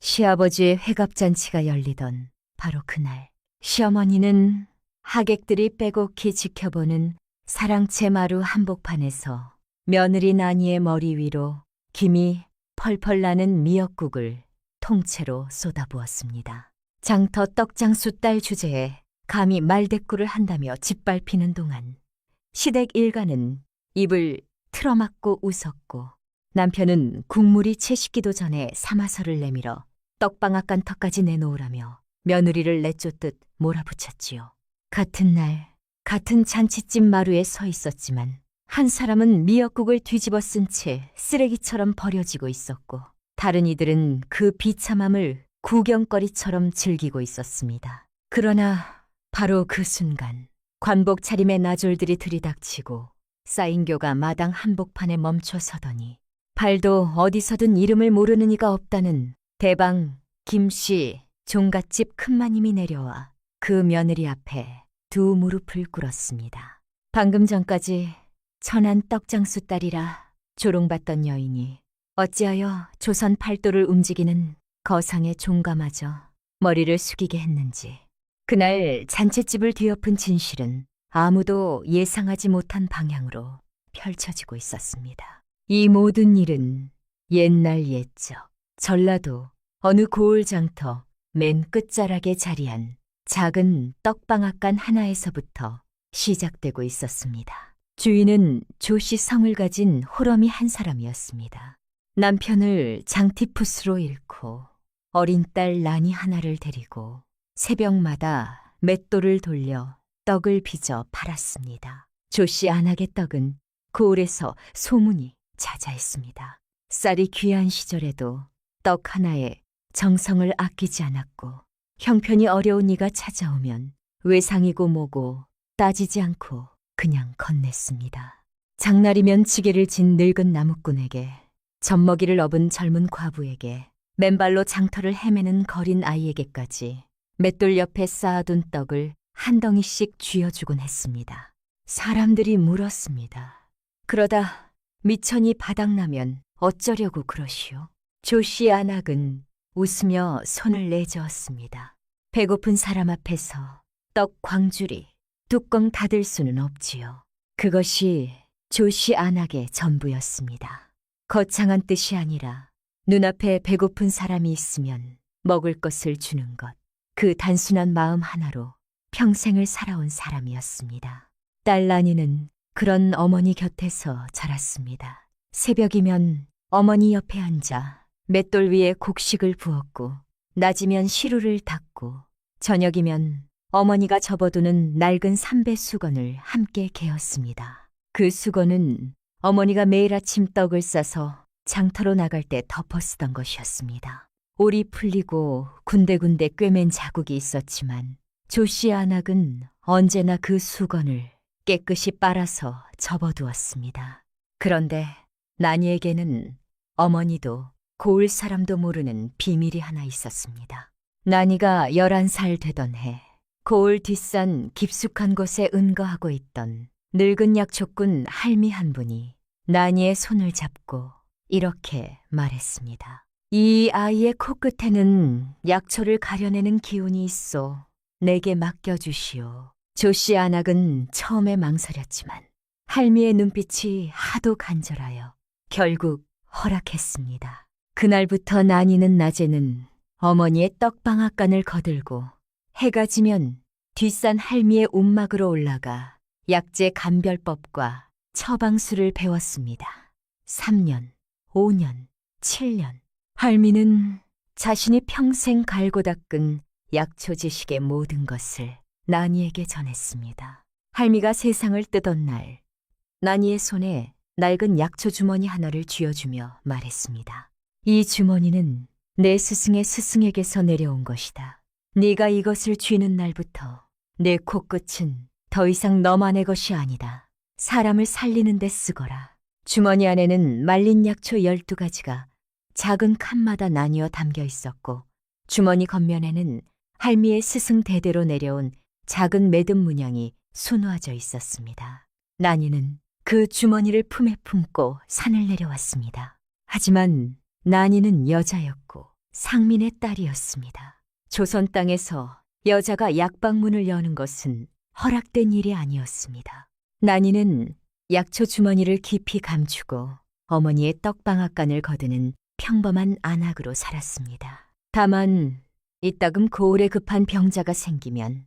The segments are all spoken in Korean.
시아버지의 회갑잔치가 열리던 바로 그날, 시어머니는 하객들이 빼곡히 지켜보는 사랑채 마루 한복판에서 며느리 나니의 머리 위로 김이 펄펄 나는 미역국을 통째로 쏟아부었습니다. 장터 떡장수 딸 주제에 감히 말대꾸를 한다며 짓밟히는 동안 시댁 일가는 입을 틀어막고 웃었고, 남편은 국물이 채 식기도 전에 사마서를 내밀어 떡방앗간 턱까지 내놓으라며 며느리를 내쫓듯 몰아붙였지요. 같은 날 같은 잔치집 마루에 서 있었지만 한 사람은 미역국을 뒤집어 쓴 채 쓰레기처럼 버려지고 있었고, 다른 이들은 그 비참함을 구경거리처럼 즐기고 있었습니다. 그러나 바로 그 순간 관복 차림의 나졸들이 들이닥치고 쌓인교가 마당 한복판에 멈춰 서더니 발도 어디서든 이름을 모르는 이가 없다는 대방 김씨 종갓집 큰마님이 내려와 그 며느리 앞에 두 무릎을 꿇었습니다. 방금 전까지 천한 떡장수 딸이라 조롱받던 여인이 어찌하여 조선 팔도를 움직이는 거상의 종가마저 머리를 숙이게 했는지, 그날 잔칫집을 뒤엎은 진실은 아무도 예상하지 못한 방향으로 펼쳐지고 있었습니다. 이 모든 일은 옛날 옛적 전라도 어느 고을장터 맨 끝자락에 자리한 작은 떡방앗간 하나에서부터 시작되고 있었습니다. 주인은 조씨 성을 가진 호러미 한 사람이었습니다. 남편을 장티푸스로 잃고 어린 딸 나니 하나를 데리고 새벽마다 맷돌을 돌려 떡을 빚어 팔았습니다. 조씨 안악의 떡은 고을에서 소문이 자자했습니다. 쌀이 귀한 시절에도 떡 하나에 정성을 아끼지 않았고, 형편이 어려운 이가 찾아오면 외상이고 뭐고 따지지 않고 그냥 건넸습니다. 장날이면 지게를 진 늙은 나무꾼에게, 젖먹이를 업은 젊은 과부에게, 맨발로 장터를 헤매는 거린 아이에게까지 맷돌 옆에 쌓아둔 떡을 한 덩이씩 쥐어주곤 했습니다. 사람들이 물었습니다. 그러다 미천이 바닥나면 어쩌려고 그러시오? 조씨 안악은 웃으며 손을 내저었습니다. 배고픈 사람 앞에서 떡 광주리 뚜껑 닫을 수는 없지요. 그것이 조씨 안악의 전부였습니다. 거창한 뜻이 아니라 눈앞에 배고픈 사람이 있으면 먹을 것을 주는 것, 그 단순한 마음 하나로 평생을 살아온 사람이었습니다. 딸 나니는 그런 어머니 곁에서 자랐습니다. 새벽이면 어머니 옆에 앉아 맷돌 위에 곡식을 부었고, 낮이면 시루를 닦고, 저녁이면 어머니가 접어두는 낡은 삼배 수건을 함께 개었습니다. 그 수건은 어머니가 매일 아침 떡을 싸서 장터로 나갈 때 덮어 쓰던 것이었습니다. 올이 풀리고 군데군데 꿰맨 자국이 있었지만 조씨 안악은 언제나 그 수건을 깨끗이 빨아서 접어두었습니다. 그런데 나니에게는 어머니도 고을 사람도 모르는 비밀이 하나 있었습니다. 나니가 11살 되던 해, 고을 뒷산 깊숙한 곳에 은거하고 있던 늙은 약초꾼 할미 한 분이 나니의 손을 잡고 이렇게 말했습니다. 이 아이의 코끝에는 약초를 가려내는 기운이 있어 내게 맡겨주시오. 조씨 안악은 처음에 망설였지만 할미의 눈빛이 하도 간절하여 결국 허락했습니다. 그날부터 나니는 낮에는 어머니의 떡방앗간을 거들고, 해가 지면 뒷산 할미의 움막으로 올라가 약재 감별법과 처방술을 배웠습니다. 3년, 5년, 7년. 할미는 자신이 평생 갈고 닦은 약초 지식의 모든 것을 나니에게 전했습니다. 할미가 세상을 뜨던 날, 나니의 손에 낡은 약초 주머니 하나를 쥐어주며 말했습니다. 이 주머니는 내 스승의 스승에게서 내려온 것이다. 네가 이것을 쥐는 날부터 내 코끝은 더 이상 너만의 것이 아니다. 사람을 살리는 데 쓰거라. 주머니 안에는 말린 약초 12가지가 작은 칸마다 나뉘어 담겨 있었고, 주머니 겉면에는 할미의 스승 대대로 내려온 작은 매듭 문양이 수놓아져 있었습니다. 나니는 그 주머니를 품에 품고 산을 내려왔습니다. 하지만 나니는 여자였고 상민의 딸이었습니다. 조선 땅에서 여자가 약방문을 여는 것은 허락된 일이 아니었습니다. 난이는 약초 주머니를 깊이 감추고 어머니의 떡방앗간을 거두는 평범한 안악으로 살았습니다. 다만 이따금 고을에 급한 병자가 생기면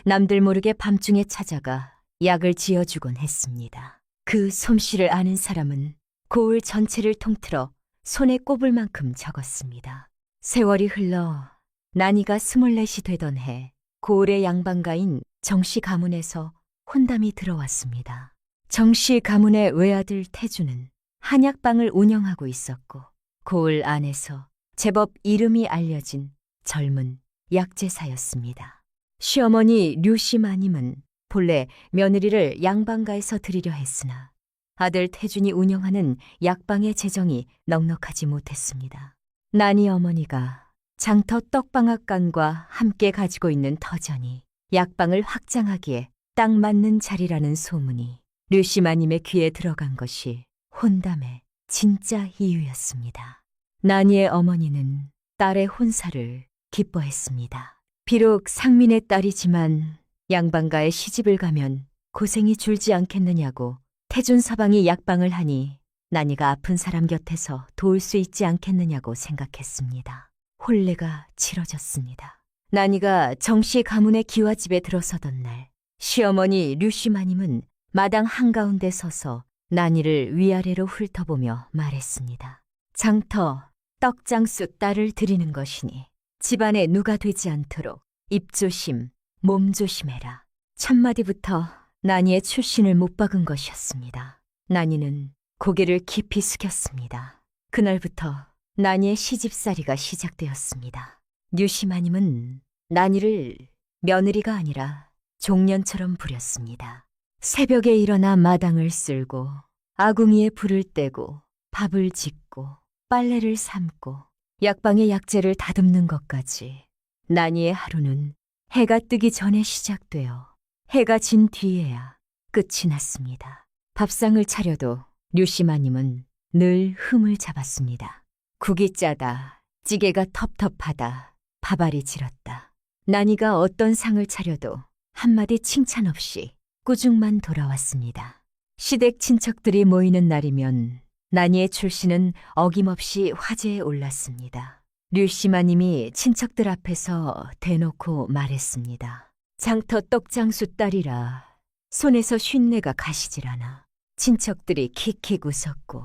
남들 모르게 밤중에 찾아가 약을 지어주곤 했습니다. 그 솜씨를 아는 사람은 고을 전체를 통틀어 손에 꼽을 만큼 적었습니다. 세월이 흘러 난이가 24이 되던 해 고을의 양반가인 정씨 가문에서 혼담이 들어왔습니다. 정씨 가문의 외아들 태주는 한약방을 운영하고 있었고 고을 안에서 제법 이름이 알려진 젊은 약제사였습니다. 시어머니 류씨 마님은 본래 며느리를 양반가에서 들이려 했으나 아들 태준이 운영하는 약방의 재정이 넉넉하지 못했습니다. 난이 어머니가 장터 떡방앗간과 함께 가지고 있는 터전이 약방을 확장하기에 딱 맞는 자리라는 소문이 류씨 마님의 귀에 들어간 것이 혼담의 진짜 이유였습니다. 난이의 어머니는 딸의 혼사를 기뻐했습니다. 비록 상민의 딸이지만 양반가에 시집을 가면 고생이 줄지 않겠느냐고 태준 서방이 약방을 하니 난이가 아픈 사람 곁에서 도울 수 있지 않겠느냐고 생각했습니다. 혼례가 치러졌습니다. 난이가 정씨 가문의 기와집에 들어서던 날 시어머니 류씨 마님은 마당 한가운데 서서 난이를 위아래로 훑어보며 말했습니다. 장터 떡장수 딸을 드리는 것이니 집안에 누가 되지 않도록 입조심, 몸조심해라. 첫마디부터 난이의 출신을 못 박은 것이었습니다. 난이는 고개를 깊이 숙였습니다. 그날부터 난이의 시집살이가 시작되었습니다. 류시마님은 난이를 며느리가 아니라 종년처럼 부렸습니다. 새벽에 일어나 마당을 쓸고 아궁이에 불을 떼고 밥을 짓고 빨래를 삶고 약방의 약재를 다듬는 것까지 난이의 하루는 해가 뜨기 전에 시작되어 해가 진 뒤에야 끝이 났습니다. 밥상을 차려도 류시마님은 늘 흠을 잡았습니다. 국이 짜다, 찌개가 텁텁하다, 밥알이 질었다. 난이가 어떤 상을 차려도 한마디 칭찬 없이 꾸중만 돌아왔습니다. 시댁 친척들이 모이는 날이면 난이의 출신은 어김없이 화제에 올랐습니다. 류시마님이 친척들 앞에서 대놓고 말했습니다. 장터 떡장수 딸이라 손에서 쉰내가 가시질 않아. 친척들이 킥킥 웃었고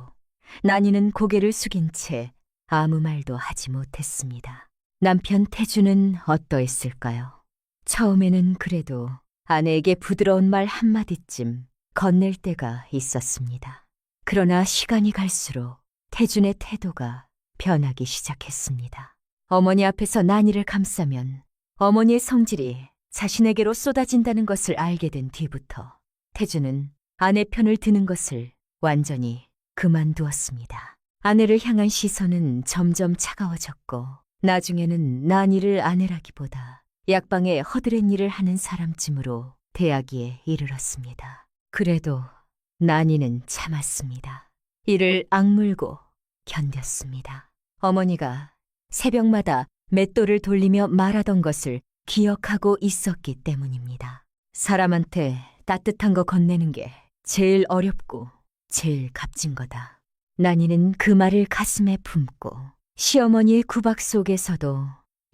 난이는 고개를 숙인 채 아무 말도 하지 못했습니다. 남편 태주는 어떠했을까요? 처음에는 그래도 아내에게 부드러운 말 한마디쯤 건넬 때가 있었습니다. 그러나 시간이 갈수록 태준의 태도가 변하기 시작했습니다. 어머니 앞에서 난이를 감싸면 어머니의 성질이 자신에게로 쏟아진다는 것을 알게 된 뒤부터 태준은 아내 편을 드는 것을 완전히 그만두었습니다. 아내를 향한 시선은 점점 차가워졌고 나중에는 난이를 아내라기보다 약방에 허드렛 일을 하는 사람쯤으로 대하기에 이르렀습니다. 그래도 난이는 참았습니다. 이를 악물고 견뎠습니다. 어머니가 새벽마다 맷돌을 돌리며 말하던 것을 기억하고 있었기 때문입니다. 사람한테 따뜻한 거 건네는 게 제일 어렵고 제일 값진 거다. 난이는 그 말을 가슴에 품고 시어머니의 구박 속에서도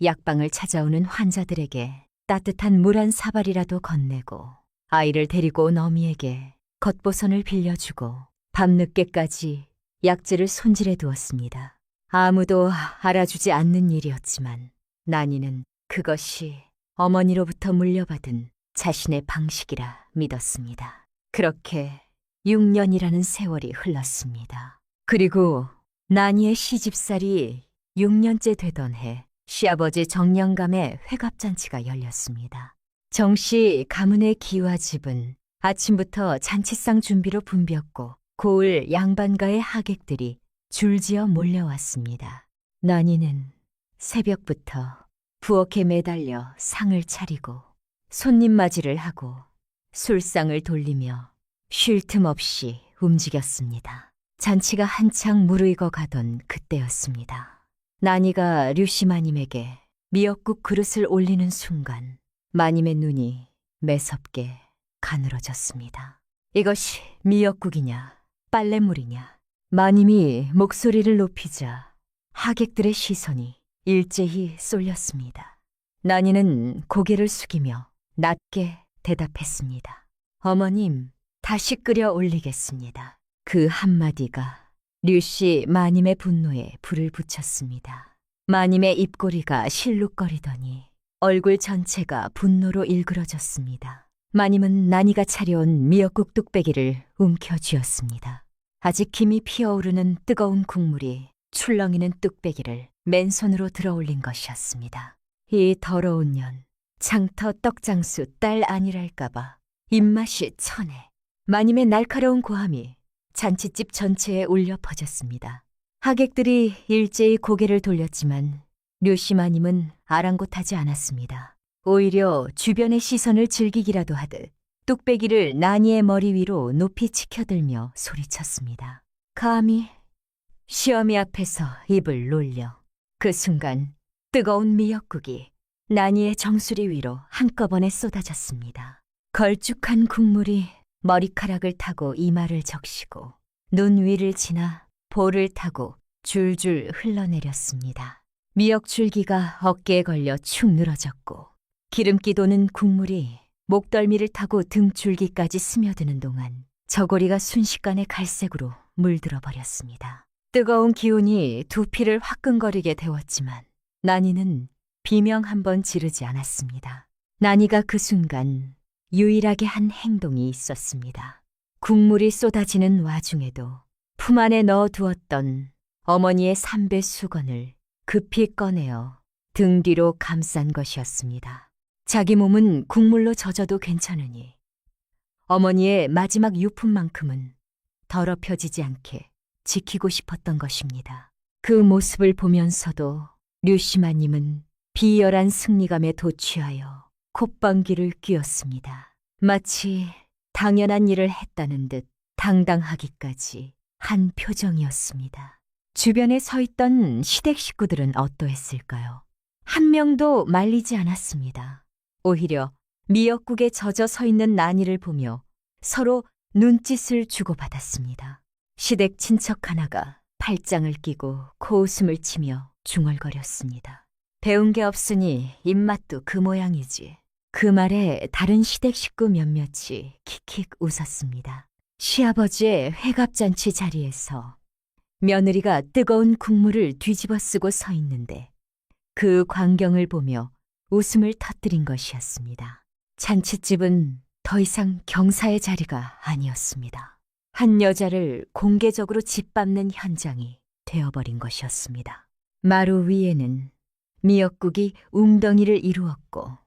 약방을 찾아오는 환자들에게 따뜻한 물 한 사발이라도 건네고 아이를 데리고 온 어미에게 겉보선을 빌려주고 밤늦게까지 약재를 손질해 두었습니다. 아무도 알아주지 않는 일이었지만 난이는 그것이 어머니로부터 물려받은 자신의 방식이라 믿었습니다. 그렇게 6년이라는 세월이 흘렀습니다. 그리고 난이의 시집살이 6년째 되던 해 시아버지 정령감의 회갑잔치가 열렸습니다. 정씨 가문의 기와집은 아침부터 잔치상 준비로 붐볐고 고을 양반가의 하객들이 줄지어 몰려왔습니다. 난이는 새벽부터 부엌에 매달려 상을 차리고 손님 맞이를 하고 술상을 돌리며 쉴 틈 없이 움직였습니다. 잔치가 한창 무르익어 가던 그때였습니다. 난이가 류씨 마님에게 미역국 그릇을 올리는 순간 마님의 눈이 매섭게 가늘어졌습니다. 이것이 미역국이냐, 빨래물이냐. 마님이 목소리를 높이자 하객들의 시선이 일제히 쏠렸습니다. 난이는 고개를 숙이며 낮게 대답했습니다. 어머님, 다시 끓여 올리겠습니다. 그 한마디가 류씨 마님의 분노에 불을 붙였습니다. 마님의 입꼬리가 실룩거리더니 얼굴 전체가 분노로 일그러졌습니다. 마님은 난이가 차려온 미역국 뚝배기를 움켜쥐었습니다. 아직 김이 피어오르는 뜨거운 국물이 출렁이는 뚝배기를 맨손으로 들어올린 것이었습니다. 이 더러운 년, 장터 떡장수 딸 아니랄까봐 입맛이 천해. 마님의 날카로운 고함이 잔칫집 전체에 울려 퍼졌습니다. 하객들이 일제히 고개를 돌렸지만 류씨 마님은 아랑곳하지 않았습니다. 오히려 주변의 시선을 즐기기라도 하듯 뚝배기를 난이의 머리 위로 높이 치켜들며 소리쳤습니다. 감히 시어미 앞에서 입을 놀려. 그 순간 뜨거운 미역국이 난이의 정수리 위로 한꺼번에 쏟아졌습니다. 걸쭉한 국물이 머리카락을 타고 이마를 적시고 눈 위를 지나 볼을 타고 줄줄 흘러내렸습니다. 미역줄기가 어깨에 걸려 축 늘어졌고 기름기 도는 국물이 목덜미를 타고 등 줄기까지 스며드는 동안 저고리가 순식간에 갈색으로 물들어 버렸습니다. 뜨거운 기운이 두피를 화끈거리게 데웠지만 난이는 비명 한 번 지르지 않았습니다. 난이가 그 순간 유일하게 한 행동이 있었습니다. 국물이 쏟아지는 와중에도 품 안에 넣어두었던 어머니의 삼배 수건을 급히 꺼내어 등 뒤로 감싼 것이었습니다. 자기 몸은 국물로 젖어도 괜찮으니 어머니의 마지막 유품만큼은 더럽혀지지 않게 지키고 싶었던 것입니다. 그 모습을 보면서도 류시마님은 비열한 승리감에 도취하여 콧방귀를 뀌었습니다. 마치 당연한 일을 했다는 듯 당당하기까지 한 표정이었습니다. 주변에 서 있던 시댁 식구들은 어떠했을까요? 한 명도 말리지 않았습니다. 오히려 미역국에 젖어 서 있는 난이를 보며 서로 눈짓을 주고받았습니다. 시댁 친척 하나가 팔짱을 끼고 코웃음을 치며 중얼거렸습니다. 배운 게 없으니 입맛도 그 모양이지. 그 말에 다른 시댁 식구 몇몇이 킥킥 웃었습니다. 시아버지의 회갑잔치 자리에서 며느리가 뜨거운 국물을 뒤집어 쓰고 서 있는데 그 광경을 보며 웃음을 터뜨린 것이었습니다. 잔칫집은 더 이상 경사의 자리가 아니었습니다. 한 여자를 공개적으로 짓밟는 현장이 되어버린 것이었습니다. 마루 위에는 미역국이 웅덩이를 이루었고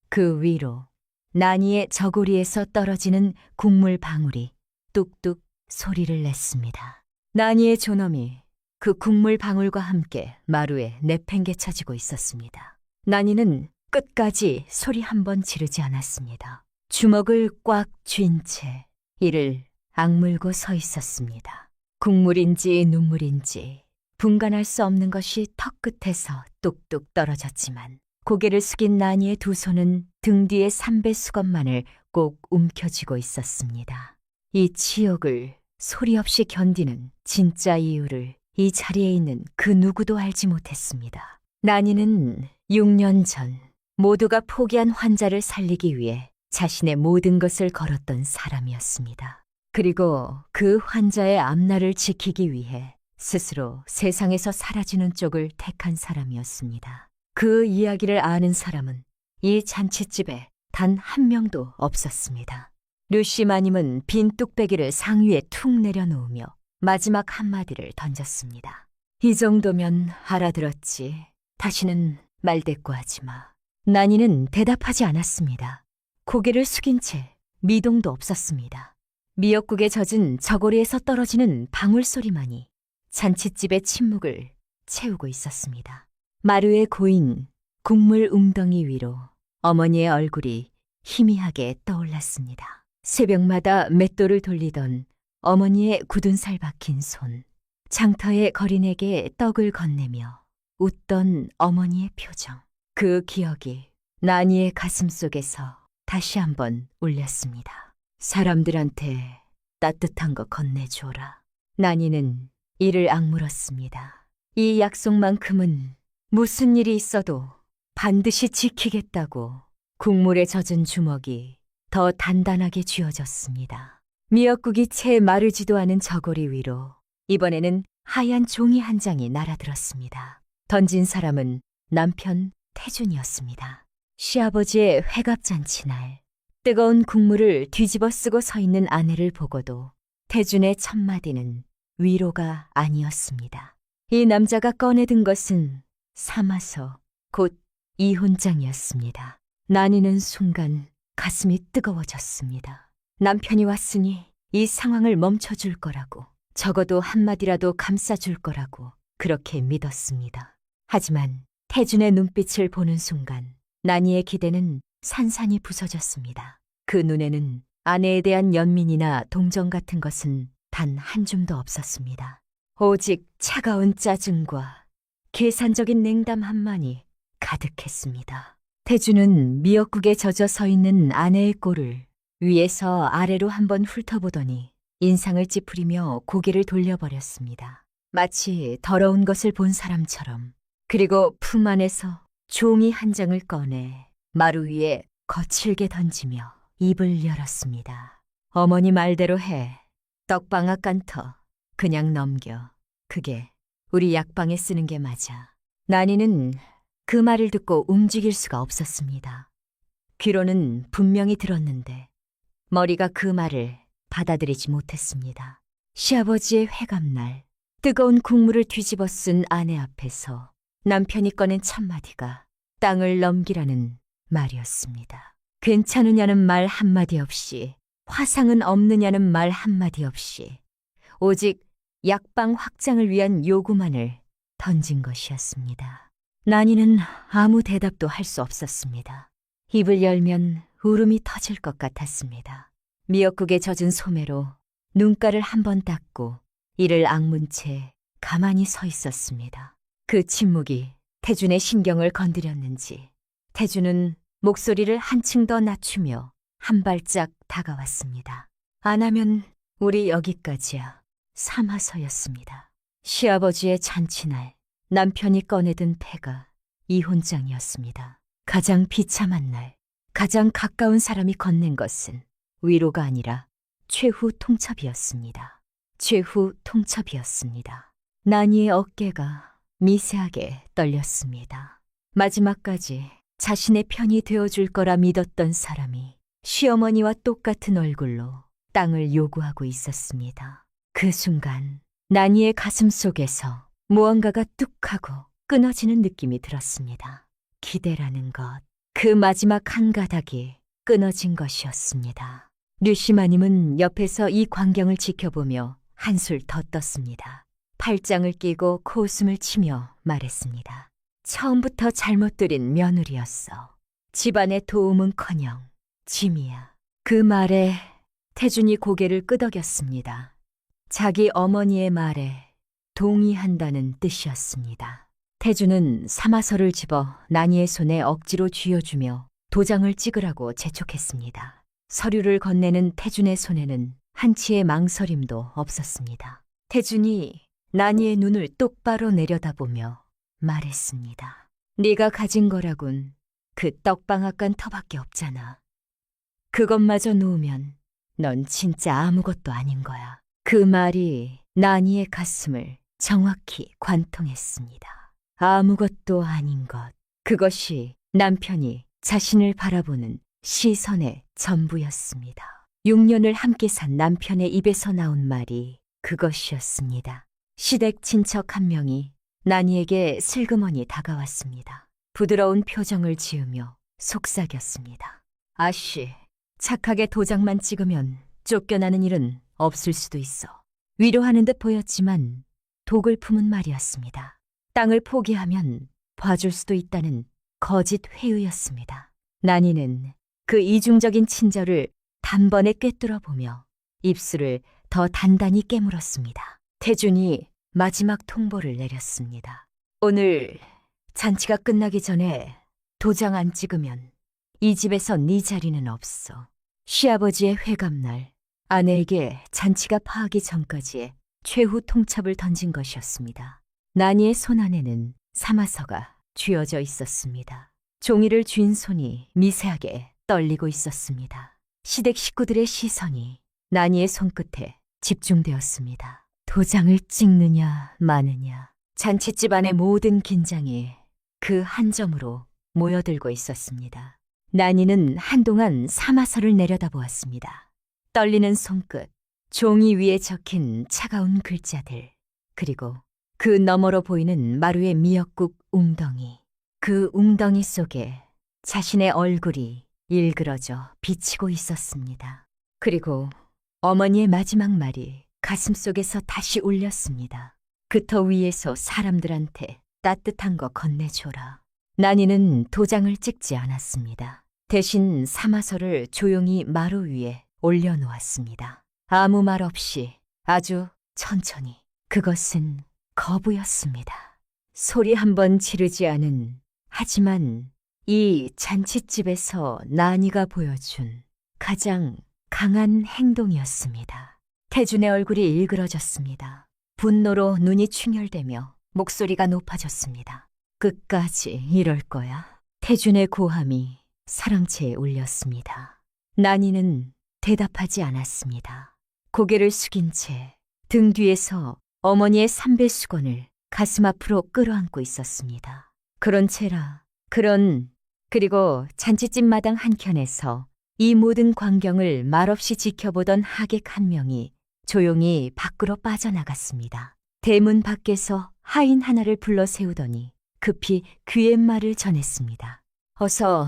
그 위로 난이의 저고리에서 떨어지는 국물 방울이 뚝뚝 소리를 냈습니다. 난이의 존엄이 그 국물 방울과 함께 마루에 내팽개쳐지고 있었습니다. 난이는 끝까지 소리 한 번 지르지 않았습니다. 주먹을 꽉 쥔 채 이를 악물고 서 있었습니다. 국물인지 눈물인지 분간할 수 없는 것이 턱끝에서 뚝뚝 떨어졌지만 고개를 숙인 난이의 두 손은 등 뒤의 삼배 수건만을 꼭 움켜쥐고 있었습니다. 이 치욕을 소리 없이 견디는 진짜 이유를 이 자리에 있는 그 누구도 알지 못했습니다. 난이는 6년 전 모두가 포기한 환자를 살리기 위해 자신의 모든 것을 걸었던 사람이었습니다. 그리고 그 환자의 앞날을 지키기 위해 스스로 세상에서 사라지는 쪽을 택한 사람이었습니다. 그 이야기를 아는 사람은 이 잔칫집에 단 한 명도 없었습니다. 류씨 마님은 빈 뚝배기를 상위에 툭 내려놓으며 마지막 한마디를 던졌습니다. 이 정도면 알아들었지. 다시는 말대꾸하지 마. 난이는 대답하지 않았습니다. 고개를 숙인 채 미동도 없었습니다. 미역국에 젖은 저고리에서 떨어지는 방울 소리만이 잔칫집의 침묵을 채우고 있었습니다. 마루에 고인 국물 웅덩이 위로 어머니의 얼굴이 희미하게 떠올랐습니다. 새벽마다 맷돌을 돌리던 어머니의 굳은 살 박힌 손, 장터의 거린에게 떡을 건네며 웃던 어머니의 표정. 그 기억이 나니의 가슴 속에서 다시 한번 울렸습니다. 사람들한테 따뜻한 거 건네줘라. 나니는 이를 악물었습니다. 이 약속만큼은 무슨 일이 있어도 반드시 지키겠다고 국물에 젖은 주먹이 더 단단하게 쥐어졌습니다. 미역국이 채 마르지도 않은 저고리 위로 이번에는 하얀 종이 한 장이 날아들었습니다. 던진 사람은 남편 태준이었습니다. 시아버지의 회갑잔치 날 뜨거운 국물을 뒤집어 쓰고 서 있는 아내를 보고도 태준의 첫마디는 위로가 아니었습니다. 이 남자가 꺼내든 것은 삼아서 곧 이혼장이었습니다. 나니는 순간 가슴이 뜨거워졌습니다. 남편이 왔으니 이 상황을 멈춰줄 거라고, 적어도 한마디라도 감싸줄 거라고 그렇게 믿었습니다. 하지만 태준의 눈빛을 보는 순간 나니의 기대는 산산이 부서졌습니다. 그 눈에는 아내에 대한 연민이나 동정 같은 것은 단 한 줌도 없었습니다. 오직 차가운 짜증과 계산적인 냉담함만이 가득했습니다. 태준은 미역국에 젖어 서 있는 아내의 꼴을 위에서 아래로 한번 훑어보더니 인상을 찌푸리며 고개를 돌려버렸습니다. 마치 더러운 것을 본 사람처럼. 그리고 품 안에서 종이 한 장을 꺼내 마루 위에 거칠게 던지며 입을 열었습니다. 어머니 말대로 해. 떡방아 깐터. 그냥 넘겨. 그게 우리 약방에 쓰는 게 맞아. 나니는 그 말을 듣고 움직일 수가 없었습니다. 귀로는 분명히 들었는데 머리가 그 말을 받아들이지 못했습니다. 시아버지의 회갑날 뜨거운 국물을 뒤집어 쓴 아내 앞에서 남편이 꺼낸 첫마디가 땅을 넘기라는 말이었습니다. 괜찮으냐는 말 한마디 없이, 화상은 없느냐는 말 한마디 없이 오직 약방 확장을 위한 요구만을 던진 것이었습니다. 나니는 아무 대답도 할 수 없었습니다. 입을 열면 울음이 터질 것 같았습니다. 미역국에 젖은 소매로 눈가를 한번 닦고 이를 악문 채 가만히 서 있었습니다. 그 침묵이 태준의 신경을 건드렸는지 태준은 목소리를 한층 더 낮추며 한 발짝 다가왔습니다. 안 하면 우리 여기까지야. 삼아서였습니다. 시아버지의 잔치날 남편이 꺼내든 패가 이혼장이었습니다. 가장 비참한 날, 가장 가까운 사람이 건넨 것은 위로가 아니라 최후 통첩이었습니다. 최후 통첩이었습니다. 나니의 어깨가 미세하게 떨렸습니다. 마지막까지 자신의 편이 되어줄 거라 믿었던 사람이 시어머니와 똑같은 얼굴로 땅을 요구하고 있었습니다. 그 순간 나니의 가슴 속에서 무언가가 뚝 하고 끊어지는 느낌이 들었습니다. 기대라는 것, 그 마지막 한 가닥이 끊어진 것이었습니다. 류시마님은 옆에서 이 광경을 지켜보며 한술 더 떴습니다. 팔짱을 끼고 코웃음을 치며 말했습니다. 처음부터 잘못 들인 며느리였어. 집안의 도움은커녕 짐이야. 그 말에 태준이 고개를 끄덕였습니다. 자기 어머니의 말에 동의한다는 뜻이었습니다. 태준은 사마서를 집어 나니의 손에 억지로 쥐어주며 도장을 찍으라고 재촉했습니다. 서류를 건네는 태준의 손에는 한치의 망설임도 없었습니다. 태준이 나니의 눈을 똑바로 내려다보며 말했습니다. 네가 가진 거라곤 그 떡방앗간 터밖에 없잖아. 그것마저 놓으면 넌 진짜 아무것도 아닌 거야. 그 말이 나니의 가슴을 정확히 관통했습니다. 아무것도 아닌 것. 그것이 남편이 자신을 바라보는 시선의 전부였습니다. 6년을 함께 산 남편의 입에서 나온 말이 그것이었습니다. 시댁 친척 한 명이 나니에게 슬그머니 다가왔습니다. 부드러운 표정을 지으며 속삭였습니다. 아씨, 착하게 도장만 찍으면 쫓겨나는 일은 없을 수도 있어. 위로하는 듯 보였지만 독을 품은 말이었습니다. 땅을 포기하면 봐줄 수도 있다는 거짓 회유였습니다. 나니는 그 이중적인 친절을 단번에 꿰뚫어 보며 입술을 더 단단히 깨물었습니다. 태준이 마지막 통보를 내렸습니다. 오늘 잔치가 끝나기 전에 도장 안 찍으면 이 집에서 네 자리는 없어. 시아버지의 회갑날 아내에게 잔치가 파하기 전까지의 최후 통첩을 던진 것이었습니다. 나니의 손 안에는 사마서가 쥐어져 있었습니다. 종이를 쥔 손이 미세하게 떨리고 있었습니다. 시댁 식구들의 시선이 나니의 손끝에 집중되었습니다. 도장을 찍느냐 마느냐. 잔치집 안의 모든 긴장이 그 한 점으로 모여들고 있었습니다. 나니는 한동안 사마서를 내려다보았습니다. 떨리는 손끝, 종이 위에 적힌 차가운 글자들, 그리고 그 너머로 보이는 마루의 미역국 웅덩이. 그 웅덩이 속에 자신의 얼굴이 일그러져 비치고 있었습니다. 그리고 어머니의 마지막 말이 가슴속에서 다시 울렸습니다. 그 터 위에서 사람들한테 따뜻한 거 건네줘라. 나니는 도장을 찍지 않았습니다. 대신 사마서를 조용히 마루 위에 올려놓았습니다. 아무 말 없이 아주 천천히. 그것은 거부였습니다. 소리 한번 지르지 않은, 하지만 이 잔칫집에서 나니가 보여준 가장 강한 행동이었습니다. 태준의 얼굴이 일그러졌습니다. 분노로 눈이 충혈되며 목소리가 높아졌습니다. 끝까지 이럴 거야. 태준의 고함이 사랑채에 울렸습니다. 나니는 대답하지 않았습니다. 고개를 숙인 채 등 뒤에서 어머니의 삼배수건을 가슴 앞으로 끌어안고 있었습니다. 그런 채라, 그리고 잔치집 마당 한켠에서 이 모든 광경을 말없이 지켜보던 하객 한 명이 조용히 밖으로 빠져나갔습니다. 대문 밖에서 하인 하나를 불러 세우더니 급히 귀갯말을 전했습니다. 어서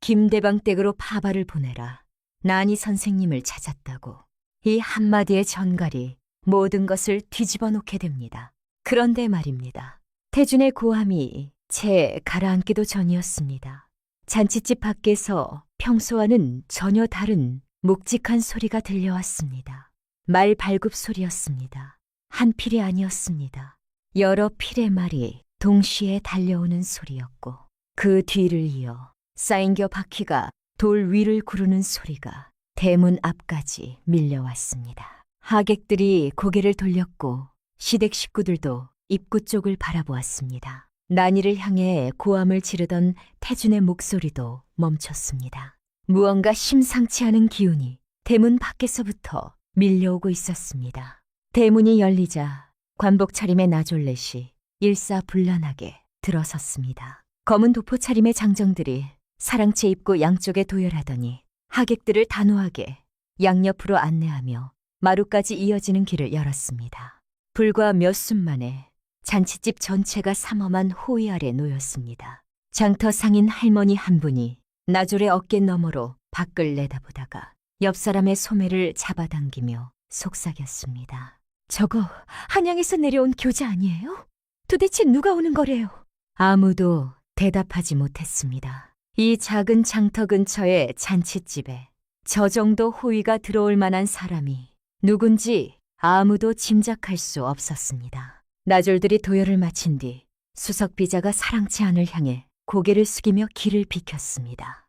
김대방 댁으로 파발을 보내라. 나니 선생님을 찾았다고. 이 한마디의 전갈이 모든 것을 뒤집어 놓게 됩니다. 그런데 말입니다. 태준의 고함이 채 가라앉기도 전이었습니다. 잔치집 밖에서 평소와는 전혀 다른 묵직한 소리가 들려왔습니다. 말 발굽 소리였습니다. 한 필이 아니었습니다. 여러 필의 말이 동시에 달려오는 소리였고 그 뒤를 이어 쌓인겨 바퀴가 돌 위를 구르는 소리가 대문 앞까지 밀려왔습니다. 하객들이 고개를 돌렸고 시댁 식구들도 입구 쪽을 바라보았습니다. 나니를 향해 고함을 지르던 태준의 목소리도 멈췄습니다. 무언가 심상치 않은 기운이 대문 밖에서부터 밀려오고 있었습니다. 대문이 열리자 관복 차림의 나졸렛이 일사불란하게 들어섰습니다. 검은 도포 차림의 장정들이 사랑채 입고 양쪽에 도열하더니 하객들을 단호하게 양옆으로 안내하며 마루까지 이어지는 길을 열었습니다. 불과 몇 순 만에 잔치집 전체가 삼엄한 호위 아래 놓였습니다. 장터 상인 할머니 한 분이 나졸의 어깨 너머로 밖을 내다보다가 옆 사람의 소매를 잡아당기며 속삭였습니다. 저거 한양에서 내려온 교자 아니에요? 도대체 누가 오는 거래요? 아무도 대답하지 못했습니다. 이 작은 장터 근처의 잔칫집에 저 정도 호위가 들어올 만한 사람이 누군지 아무도 짐작할 수 없었습니다. 나졸들이 도열을 마친 뒤 수석비자가 사랑채 안을 향해 고개를 숙이며 길을 비켰습니다.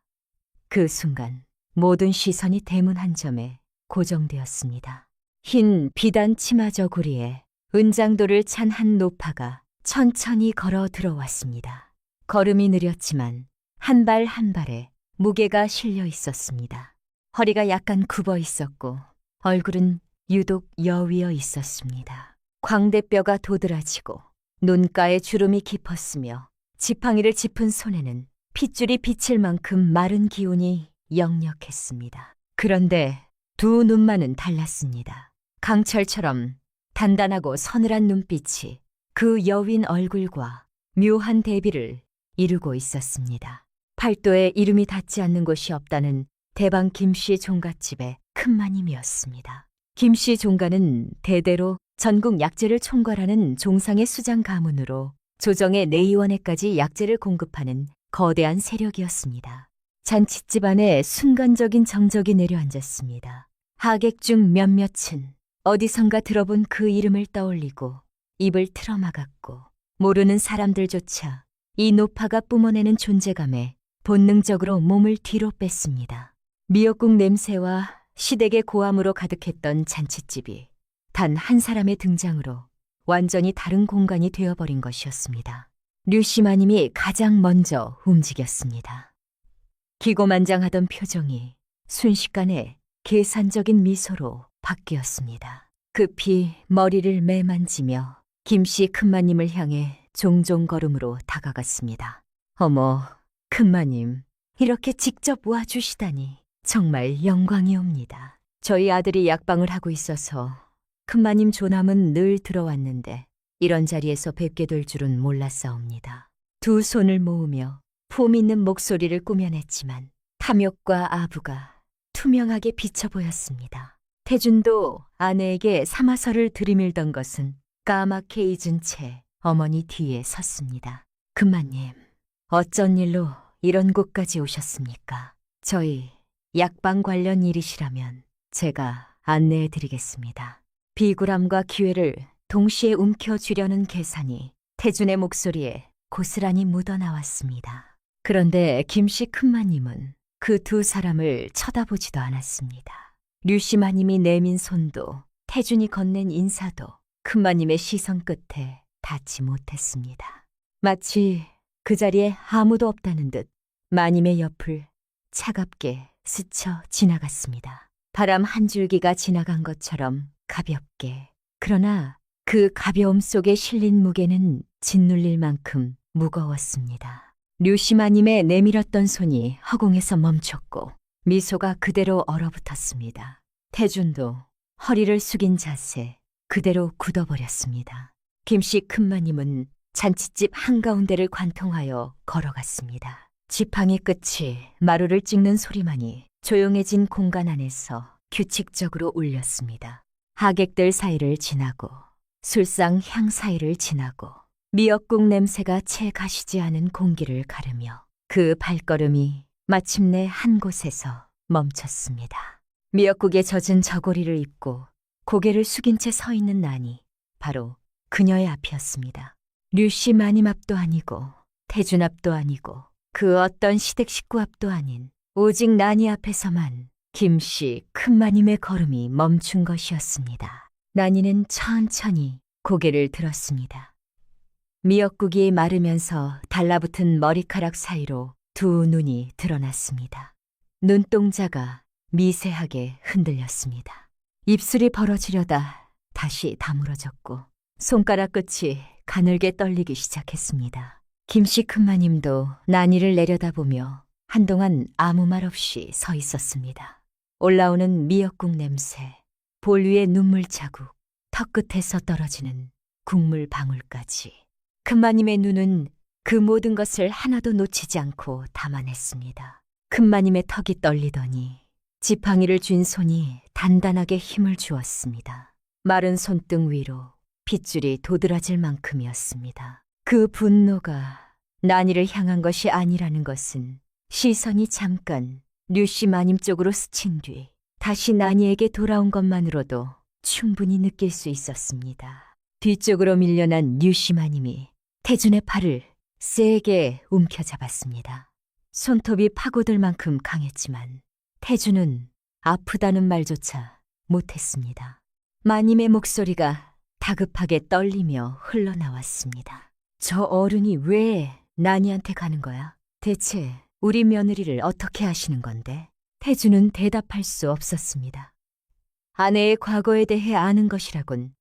그 순간 모든 시선이 대문 한 점에 고정되었습니다. 흰 비단 치마 저고리에 은장도를 찬 한 노파가 천천히 걸어 들어왔습니다. 걸음이 느렸지만 한 발 한 발에 무게가 실려 있었습니다. 허리가 약간 굽어 있었고 얼굴은 유독 여위어 있었습니다. 광대뼈가 도드라지고 눈가에 주름이 깊었으며 지팡이를 짚은 손에는 핏줄이 비칠 만큼 마른 기운이 역력했습니다. 그런데 두 눈만은 달랐습니다. 강철처럼 단단하고 서늘한 눈빛이 그 여윈 얼굴과 묘한 대비를 이루고 있었습니다. 팔도에 이름이 닿지 않는 곳이 없다는 대방 김씨 종갓집의 큰 마님이었습니다. 김씨 종가는 대대로 전국 약재를 총괄하는 종상의 수장 가문으로 조정의 내의원에까지 약재를 공급하는 거대한 세력이었습니다. 잔칫집 안에 순간적인 정적이 내려앉았습니다. 하객 중 몇몇은 어디선가 들어본 그 이름을 떠올리고 입을 틀어막았고 모르는 사람들조차 이 노파가 뿜어내는 존재감에 본능적으로 몸을 뒤로 뺐습니다. 미역국 냄새와 시댁의 고함으로 가득했던 잔칫집이 단 한 사람의 등장으로 완전히 다른 공간이 되어버린 것이었습니다. 류시마님이 가장 먼저 움직였습니다. 기고만장하던 표정이 순식간에 계산적인 미소로 바뀌었습니다. 급히 머리를 매만지며 김씨 큰마님을 향해 종종 걸음으로 다가갔습니다. 어머, 큰마님, 이렇게 직접 와주시다니 정말 영광이옵니다. 저희 아들이 약방을 하고 있어서 큰마님 조남은 늘 들어왔는데 이런 자리에서 뵙게 될 줄은 몰랐사옵니다. 두 손을 모으며 품 있는 목소리를 꾸며냈지만 탐욕과 아부가 투명하게 비쳐 보였습니다. 태준도 아내에게 사마서를 들이밀던 것은 까맣게 잊은 채 어머니 뒤에 섰습니다. 큰마님, 어쩐 일로 이런 곳까지 오셨습니까? 저희 약방 관련 일이시라면 제가 안내해 드리겠습니다. 비굴함과 기회를 동시에 움켜쥐려는 계산이 태준의 목소리에 고스란히 묻어나왔습니다. 그런데 김씨 큰마님은 그 두 사람을 쳐다보지도 않았습니다. 류시마님이 내민 손도 태준이 건넨 인사도 큰마님의 시선 끝에 닿지 못했습니다. 마치 그 자리에 아무도 없다는 듯 마님의 옆을 차갑게 스쳐 지나갔습니다. 바람 한 줄기가 지나간 것처럼 가볍게, 그러나 그 가벼움 속에 실린 무게는 짓눌릴 만큼 무거웠습니다. 류시마님의 내밀었던 손이 허공에서 멈췄고 미소가 그대로 얼어붙었습니다. 태준도 허리를 숙인 자세 그대로 굳어버렸습니다. 김씨 큰마님은 잔칫집 한가운데를 관통하여 걸어갔습니다. 지팡이 끝이 마루를 찍는 소리만이 조용해진 공간 안에서 규칙적으로 울렸습니다. 하객들 사이를 지나고 술상 향 사이를 지나고 미역국 냄새가 채 가시지 않은 공기를 가르며 그 발걸음이 마침내 한 곳에서 멈췄습니다. 미역국에 젖은 저고리를 입고 고개를 숙인 채 서 있는 난이 바로 그녀의 앞이었습니다. 류씨 마님 앞도 아니고 태준 앞도 아니고 그 어떤 시댁 식구 앞도 아닌 오직 난이 앞에서만 김씨 큰마님의 걸음이 멈춘 것이었습니다. 난이는 천천히 고개를 들었습니다. 미역국이 마르면서 달라붙은 머리카락 사이로 두 눈이 드러났습니다. 눈동자가 미세하게 흔들렸습니다. 입술이 벌어지려다 다시 다물어졌고 손가락 끝이 가늘게 떨리기 시작했습니다. 김씨 큰마님도 난이를 내려다보며 한동안 아무 말 없이 서 있었습니다. 올라오는 미역국 냄새, 볼 위의 눈물 자국, 턱 끝에서 떨어지는 국물 방울까지. 큰마님의 눈은 그 모든 것을 하나도 놓치지 않고 담아냈습니다. 큰마님의 턱이 떨리더니 지팡이를 쥔 손이 단단하게 힘을 주었습니다. 마른 손등 위로 핏줄이 도드라질 만큼이었습니다. 그 분노가 난이를 향한 것이 아니라는 것은 시선이 잠깐 류씨 마님 쪽으로 스친 뒤 다시 난이에게 돌아온 것만으로도 충분히 느낄 수 있었습니다. 뒤쪽으로 밀려난 류씨 마님이 태준의 팔을 세게 움켜잡았습니다. 손톱이 파고들 만큼 강했지만 태준은 아프다는 말조차 못했습니다. 마님의 목소리가 다급하게 떨리며 흘러나왔습니다. 저 어른이 왜 난이한테 가는 거야? 대체 우리 며느리를 어떻게 하시는 건데? 태준은 대답할 수 없었습니다. 아내의 과거에 대해 아는 것이라곤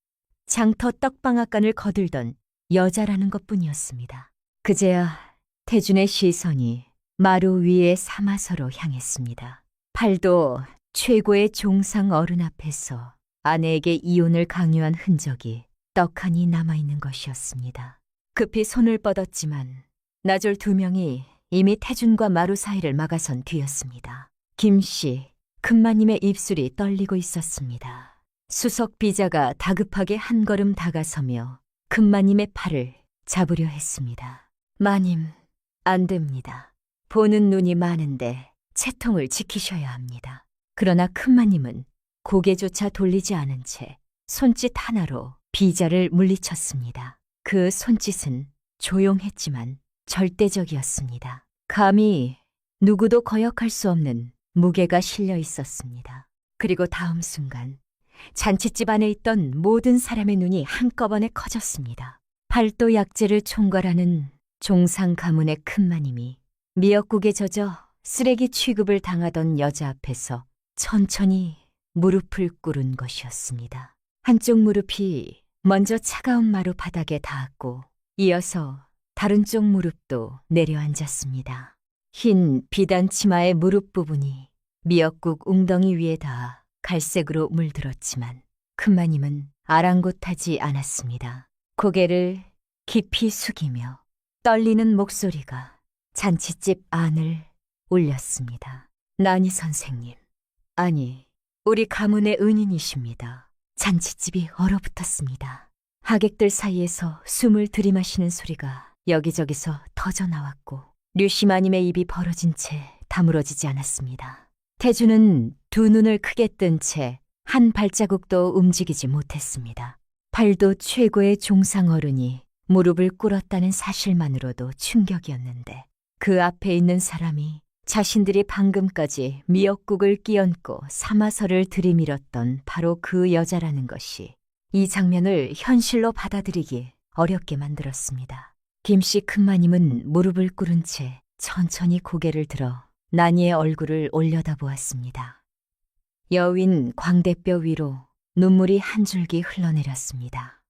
장터 떡방앗간을 거들던 여자라는 것뿐이었습니다. 그제야 태준의 시선이 마루 위의 사마서로 향했습니다. 팔도 최고의 종상 어른 앞에서 아내에게 이혼을 강요한 흔적이 떡하니 남아있는 것이었습니다. 급히 손을 뻗었지만 나졸 두 명이 이미 태준과 마루 사이를 막아선 뒤였습니다. 김씨, 큰마님의 입술이 떨리고 있었습니다. 수석 비자가 다급하게 한 걸음 다가서며 큰마님의 팔을 잡으려 했습니다. 마님, 안 됩니다. 보는 눈이 많은데 채통을 지키셔야 합니다. 그러나 큰마님은 고개조차 돌리지 않은 채 손짓 하나로 비자를 물리쳤습니다. 그 손짓은 조용했지만 절대적이었습니다. 감히 누구도 거역할 수 없는 무게가 실려 있었습니다. 그리고 다음 순간 잔칫집 안에 있던 모든 사람의 눈이 한꺼번에 커졌습니다. 팔도 약재를 총괄하는 종상 가문의 큰마님이 미역국에 젖어 쓰레기 취급을 당하던 여자 앞에서 천천히 무릎을 꿇은 것이었습니다. 한쪽 무릎이 먼저 차가운 마루 바닥에 닿았고 이어서 다른 쪽 무릎도 내려앉았습니다. 흰 비단 치마의 무릎 부분이 미역국 웅덩이 위에 닿아 갈색으로 물들었지만 큰마님은 아랑곳하지 않았습니다. 고개를 깊이 숙이며 떨리는 목소리가 잔칫집 안을 울렸습니다. 나니 선생님, 아니 우리 가문의 은인이십니다. 잔칫집이 얼어붙었습니다. 하객들 사이에서 숨을 들이마시는 소리가 여기저기서 터져나왔고 류시마님의 입이 벌어진 채 다물어지지 않았습니다. 태주는 두 눈을 크게 뜬 채 한 발자국도 움직이지 못했습니다. 팔도 최고의 종상 어른이 무릎을 꿇었다는 사실만으로도 충격이었는데 그 앞에 있는 사람이 자신들이 방금까지 미역국을 끼얹고 사마서를 들이밀었던 바로 그 여자라는 것이 이 장면을 현실로 받아들이기 어렵게 만들었습니다. 김씨 큰마님은 무릎을 꿇은 채 천천히 고개를 들어 나니의 얼굴을 올려다보았습니다. 여윈 광대뼈 위로 눈물이 한 줄기 흘러내렸습니다.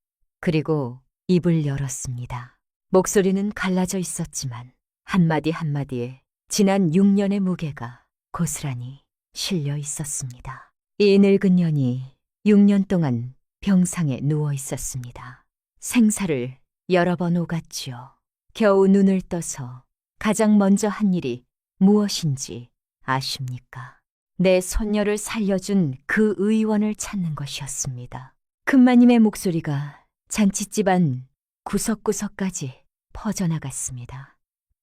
그리고 입을 열었습니다. 목소리는 갈라져 있었지만 한마디 한마디에 지난 6년의 무게가 고스란히 실려 있었습니다. 이 늙은 년이 6년 동안 병상에 누워 있었습니다. 생사를 여러 번 오갔지요. 겨우 눈을 떠서 가장 먼저 한 일이 무엇인지 아십니까? 내 손녀를 살려준 그 의원을 찾는 것이었습니다. 큰마님의 목소리가 잔칫집 안 구석구석까지 퍼져나갔습니다.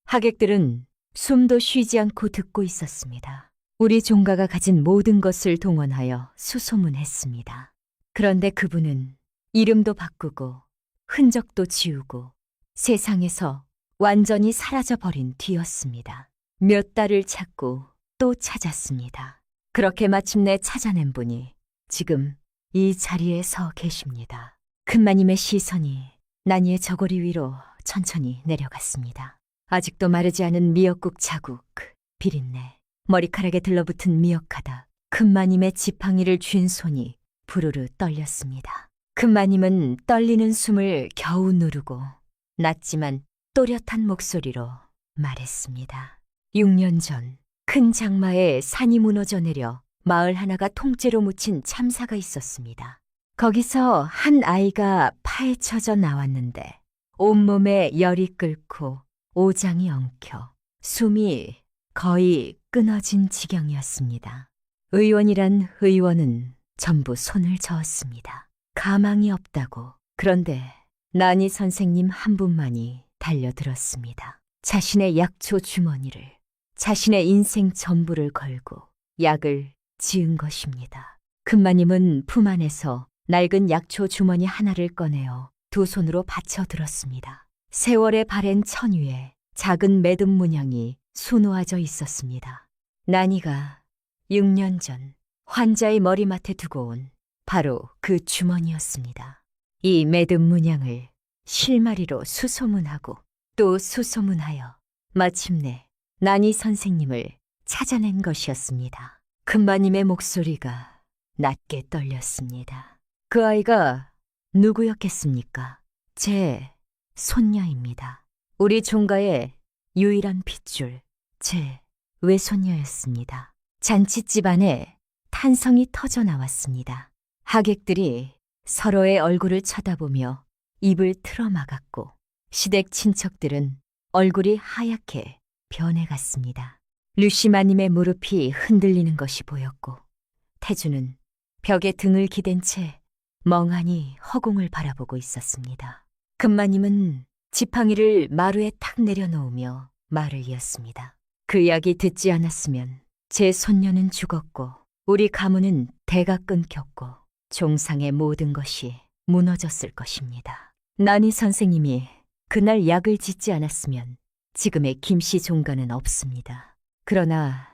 하객들은 숨도 쉬지 않고 듣고 있었습니다. 우리 종가가 가진 모든 것을 동원하여 수소문했습니다. 그런데 그분은 이름도 바꾸고 흔적도 지우고 세상에서 완전히 사라져버린 뒤였습니다. 몇 달을 찾고 또 찾았습니다. 그렇게 마침내 찾아낸 분이 지금 이 자리에 서 계십니다. 큰마님의 시선이 나니의 저고리 위로 천천히 내려갔습니다. 아직도 마르지 않은 미역국 자국, 비린내, 머리카락에 들러붙은 미역가닥, 큰마님의 지팡이를 쥔 손이 부르르 떨렸습니다. 큰마님은 떨리는 숨을 겨우 누르고 낮지만 또렷한 목소리로 말했습니다. 6년 전 큰 장마에 산이 무너져 내려 마을 하나가 통째로 묻힌 참사가 있었습니다. 거기서 한 아이가 파헤쳐져 나왔는데 온몸에 열이 끓고 오장이 엉켜 숨이 거의 끊어진 지경이었습니다. 의원이란 의원은 전부 손을 저었습니다. 가망이 없다고. 그런데 나니 선생님 한 분만이 달려들었습니다. 자신의 약초 주머니를, 자신의 인생 전부를 걸고 약을 지은 것입니다. 큰마님은 품 안에서 낡은 약초 주머니 하나를 꺼내어 두 손으로 받쳐 들었습니다. 세월에 바랜 천 위에 작은 매듭 문양이 수놓아져 있었습니다. 나니가 6년 전 환자의 머리맡에 두고 온 바로 그 주머니였습니다. 이 매듭 문양을 실마리로 수소문하고 또 수소문하여 마침내 나니 선생님을 찾아낸 것이었습니다. 큰마님의 목소리가 낮게 떨렸습니다. 그 아이가 누구였겠습니까? 제 손녀입니다. 우리 종가의 유일한 핏줄, 제 외손녀였습니다. 잔칫집 안에 탄성이 터져 나왔습니다. 하객들이 서로의 얼굴을 쳐다보며 입을 틀어막았고 시댁 친척들은 얼굴이 하얗게 변해갔습니다. 류시마님의 무릎이 흔들리는 것이 보였고 태주는 벽에 등을 기댄 채 멍하니 허공을 바라보고 있었습니다. 금마님은 지팡이를 마루에 탁 내려놓으며 말을 이었습니다. 그 이야기 듣지 않았으면 제 손녀는 죽었고 우리 가문은 대가 끊겼고 종상의 모든 것이 무너졌을 것입니다. 난이 선생님이 그날 약을 짓지 않았으면 지금의 김씨 종가는 없습니다. 그러나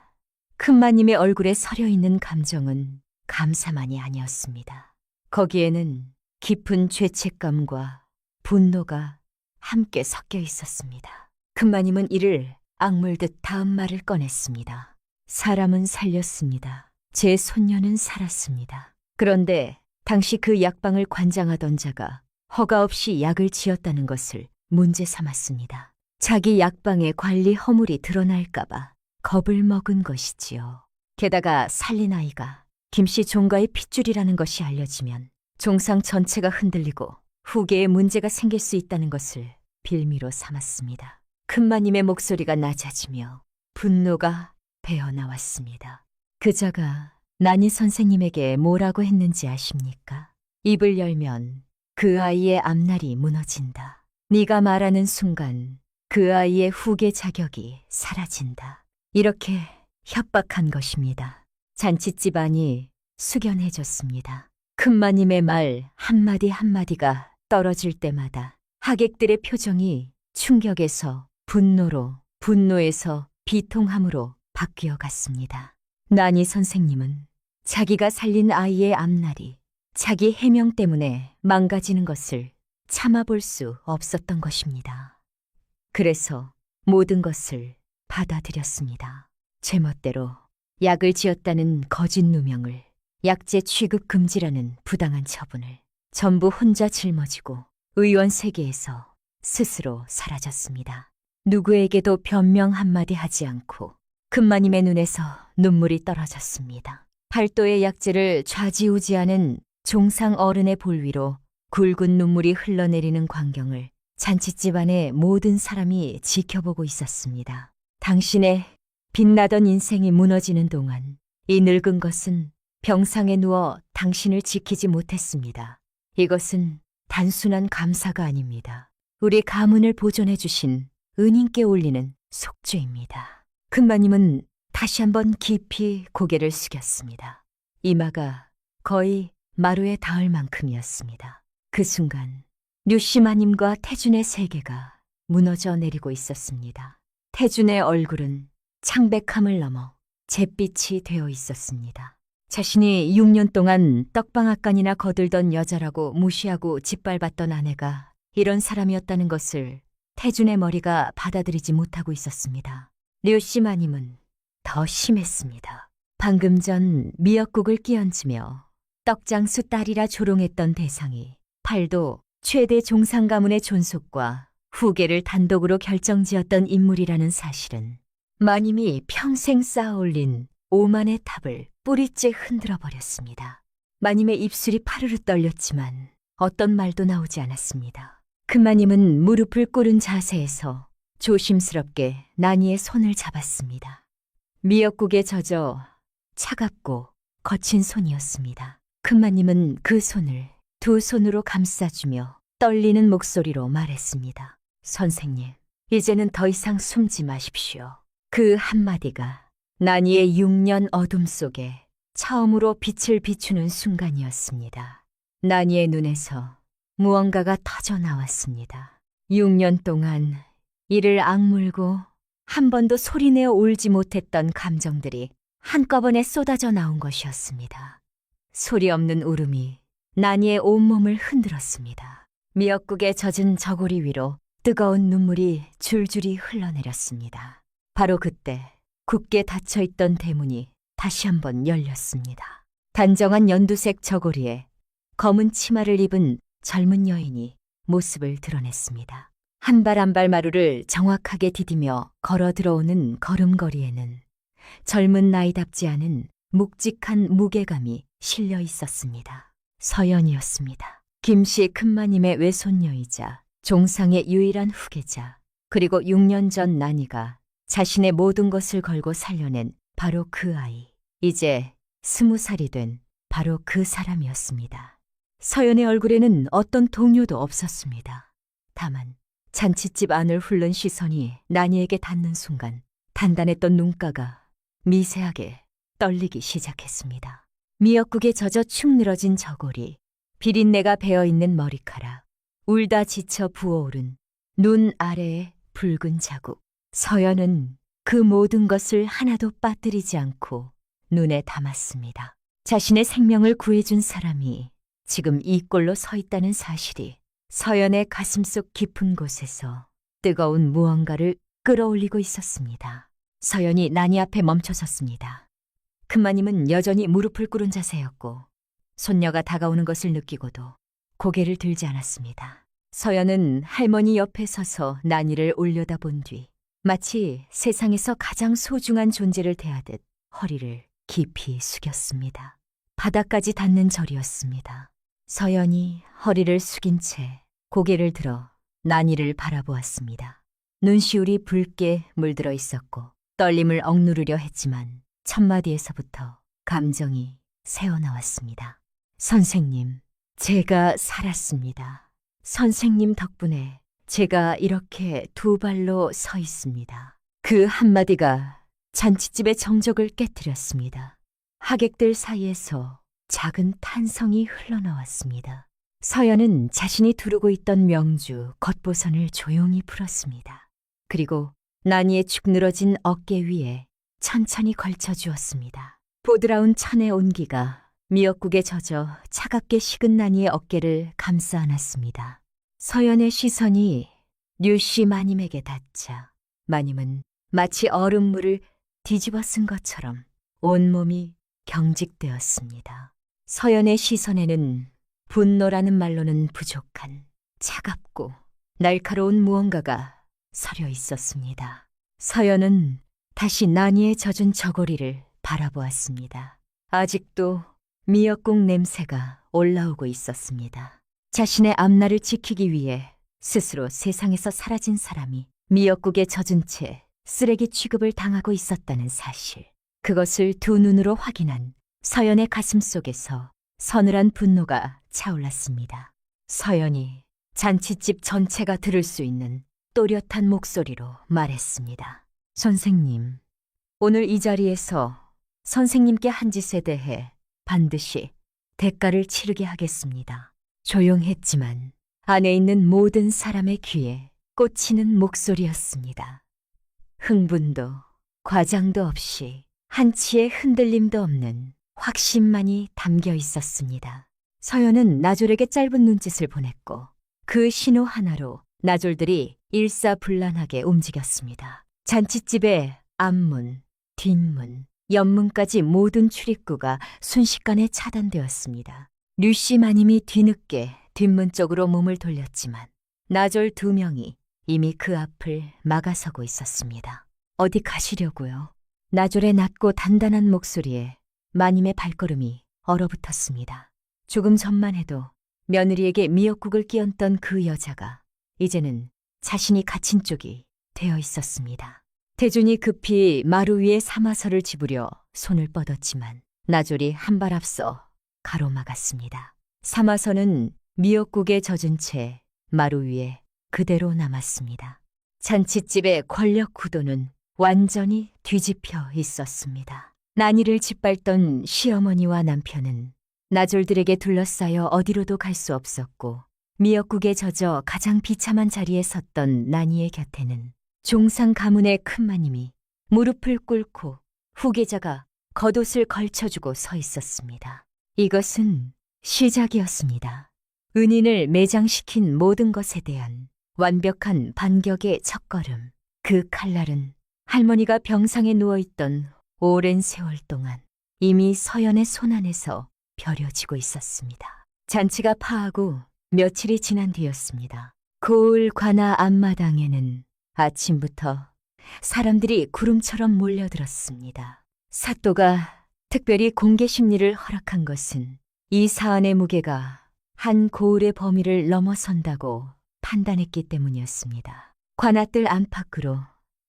큰마님의 얼굴에 서려 있는 감정은 감사만이 아니었습니다. 거기에는 깊은 죄책감과 분노가 함께 섞여 있었습니다. 큰마님은 이를 악물듯 다음 말을 꺼냈습니다. 사람은 살렸습니다. 제 손녀는 살았습니다. 그런데 당시 그 약방을 관장하던 자가 허가 없이 약을 지었다는 것을 문제 삼았습니다. 자기 약방의 관리 허물이 드러날까봐 겁을 먹은 것이지요. 게다가 살린 아이가 김씨 종가의 핏줄이라는 것이 알려지면 종상 전체가 흔들리고 후계에 문제가 생길 수 있다는 것을 빌미로 삼았습니다. 큰마님의 목소리가 낮아지며 분노가 배어나왔습니다. 그자가 난이 선생님에게 뭐라고 했는지 아십니까? 입을 열면 그 아이의 앞날이 무너진다. 네가 말하는 순간 그 아이의 후계 자격이 사라진다. 이렇게 협박한 것입니다. 잔치집안이 숙연해졌습니다. 큰마님의 말 한마디 한마디가 떨어질 때마다 하객들의 표정이 충격에서 분노로, 분노에서 비통함으로 바뀌어 갔습니다. 난이 선생님은 자기가 살린 아이의 앞날이 자기 해명 때문에 망가지는 것을 참아볼 수 없었던 것입니다. 그래서 모든 것을 받아들였습니다. 제멋대로 약을 지었다는 거짓 누명을, 약재 취급 금지라는 부당한 처분을 전부 혼자 짊어지고 의원 세계에서 스스로 사라졌습니다. 누구에게도 변명 한마디 하지 않고 큰마님의 눈에서 눈물이 떨어졌습니다. 8도의 약재를 좌지우지하는 종상 어른의 볼 위로 굵은 눈물이 흘러내리는 광경을 잔치집 안의 모든 사람이 지켜보고 있었습니다. 당신의 빛나던 인생이 무너지는 동안 이 늙은 것은 병상에 누워 당신을 지키지 못했습니다. 이것은 단순한 감사가 아닙니다. 우리 가문을 보존해 주신 은인께 올리는 속죄입니다. 큰마님은 다시 한번 깊이 고개를 숙였습니다. 이마가 거의 마루에 닿을 만큼이었습니다. 그 순간 류씨마님과 태준의 세계가 무너져 내리고 있었습니다. 태준의 얼굴은 창백함을 넘어 잿빛이 되어 있었습니다. 자신이 6년 동안 떡방앗간이나 거들던 여자라고 무시하고 짓밟았던 아내가 이런 사람이었다는 것을 태준의 머리가 받아들이지 못하고 있었습니다. 류씨마님은 더 심했습니다. 방금 전 미역국을 끼얹으며 떡장수 딸이라 조롱했던 대상이 8도 최대 종상 가문의 존속과 후계를 단독으로 결정지었던 인물이라는 사실은 마님이 평생 쌓아올린 오만의 탑을 뿌리째 흔들어 버렸습니다. 마님의 입술이 파르르 떨렸지만 어떤 말도 나오지 않았습니다. 큰마님은 무릎을 꿇은 자세에서 조심스럽게 난이의 손을 잡았습니다. 미역국에 젖어 차갑고 거친 손이었습니다. 큰마님은 그 손을 두 손으로 감싸주며 떨리는 목소리로 말했습니다. 선생님, 이제는 더 이상 숨지 마십시오. 그 한마디가 난이의 6년 어둠 속에 처음으로 빛을 비추는 순간이었습니다. 난이의 눈에서 무언가가 터져 나왔습니다. 6년 동안 이를 악물고 한 번도 소리내어 울지 못했던 감정들이 한꺼번에 쏟아져 나온 것이었습니다. 소리 없는 울음이 난이의 온몸을 흔들었습니다. 미역국에 젖은 저고리 위로 뜨거운 눈물이 줄줄이 흘러내렸습니다. 바로 그때 굳게 닫혀있던 대문이 다시 한번 열렸습니다. 단정한 연두색 저고리에 검은 치마를 입은 젊은 여인이 모습을 드러냈습니다. 한 발 한 발 마루를 정확하게 디디며 걸어 들어오는 걸음걸이에는 젊은 나이답지 않은 묵직한 무게감이 실려 있었습니다. 서연이었습니다. 김씨 큰마님의 외손녀이자 종상의 유일한 후계자, 그리고 6년 전 난이가 자신의 모든 것을 걸고 살려낸 바로 그 아이, 이제 20살이 된 바로 그 사람이었습니다. 서연의 얼굴에는 어떤 동요도 없었습니다. 다만 잔칫집 안을 훑는 시선이 난이에게 닿는 순간 단단했던 눈가가 미세하게 떨리기 시작했습니다. 미역국에 젖어 축 늘어진 저고리, 비린내가 배어있는 머리카락, 울다 지쳐 부어오른 눈 아래의 붉은 자국. 서연은 그 모든 것을 하나도 빠뜨리지 않고 눈에 담았습니다. 자신의 생명을 구해준 사람이 지금 이 꼴로 서 있다는 사실이 서연의 가슴속 깊은 곳에서 뜨거운 무언가를 끌어올리고 있었습니다. 서연이 난이 앞에 멈춰섰습니다. 큰마님은 여전히 무릎을 꿇은 자세였고 손녀가 다가오는 것을 느끼고도 고개를 들지 않았습니다. 서연은 할머니 옆에 서서 난이를 올려다본 뒤 마치 세상에서 가장 소중한 존재를 대하듯 허리를 깊이 숙였습니다. 바닥까지 닿는 절이었습니다. 서연이 허리를 숙인 채 고개를 들어 난이를 바라보았습니다. 눈시울이 붉게 물들어 있었고 떨림을 억누르려 했지만 첫마디에서부터 감정이 새어나왔습니다. 선생님, 제가 살았습니다. 선생님 덕분에 제가 이렇게 두 발로 서 있습니다. 그 한마디가 잔치집의 정적을 깨뜨렸습니다. 하객들 사이에서 작은 탄성이 흘러나왔습니다. 서연은 자신이 두르고 있던 명주 겉보선을 조용히 풀었습니다. 그리고 난이의 축 늘어진 어깨 위에 천천히 걸쳐 주었습니다. 보드라운 천의 온기가 미역국에 젖어 차갑게 식은 난이의 어깨를 감싸 안았습니다. 서연의 시선이 류씨 마님에게 닿자 마님은 마치 얼음물을 뒤집어 쓴 것처럼 온몸이 경직되었습니다. 서연의 시선에는 분노라는 말로는 부족한 차갑고 날카로운 무언가가 서려 있었습니다. 서연은 다시 난이에 젖은 저고리를 바라보았습니다. 아직도 미역국 냄새가 올라오고 있었습니다. 자신의 앞날을 지키기 위해 스스로 세상에서 사라진 사람이 미역국에 젖은 채 쓰레기 취급을 당하고 있었다는 사실. 그것을 두 눈으로 확인한 서연의 가슴 속에서 서늘한 분노가 차올랐습니다. 서연이 잔치집 전체가 들을 수 있는 또렷한 목소리로 말했습니다. 선생님, 오늘 이 자리에서 선생님께 한 짓에 대해 반드시 대가를 치르게 하겠습니다. 조용했지만 안에 있는 모든 사람의 귀에 꽂히는 목소리였습니다. 흥분도 과장도 없이 한치의 흔들림도 없는 확신만이 담겨 있었습니다. 서연은 나졸에게 짧은 눈짓을 보냈고 그 신호 하나로 나졸들이 일사불란하게 움직였습니다. 잔칫집의 앞문, 뒷문, 옆문까지 모든 출입구가 순식간에 차단되었습니다. 류씨 마님이 뒤늦게 뒷문 쪽으로 몸을 돌렸지만 나졸 2명이 이미 그 앞을 막아서고 있었습니다. 어디 가시려고요? 나졸의 낮고 단단한 목소리에 마님의 발걸음이 얼어붙었습니다. 조금 전만 해도 며느리에게 미역국을 끼얹던 그 여자가 이제는 자신이 갇힌 쪽이 되어 있었습니다. 태준이 급히 마루 위에 사마서를 집으려 손을 뻗었지만 나졸이 한 발 앞서 가로막았습니다. 사마서는 미역국에 젖은 채 마루 위에 그대로 남았습니다. 잔칫집의 권력 구도는 완전히 뒤집혀 있었습니다. 난이를 짓밟던 시어머니와 남편은 나졸들에게 둘러싸여 어디로도 갈 수 없었고 미역국에 젖어 가장 비참한 자리에 섰던 난이의 곁에는 종상 가문의 큰마님이 무릎을 꿇고 후계자가 겉옷을 걸쳐주고 서 있었습니다. 이것은 시작이었습니다. 은인을 매장시킨 모든 것에 대한 완벽한 반격의 첫걸음. 그 칼날은 할머니가 병상에 누워있던 오랜 세월 동안 이미 서연의 손안에서 벼려지고 있었습니다. 잔치가 파하고 며칠이 지난 뒤였습니다. 고을 관아 앞마당에는 아침부터 사람들이 구름처럼 몰려들었습니다. 사또가 특별히 공개 심리를 허락한 것은 이 사안의 무게가 한 고을의 범위를 넘어선다고 판단했기 때문이었습니다. 관아뜰 안팎으로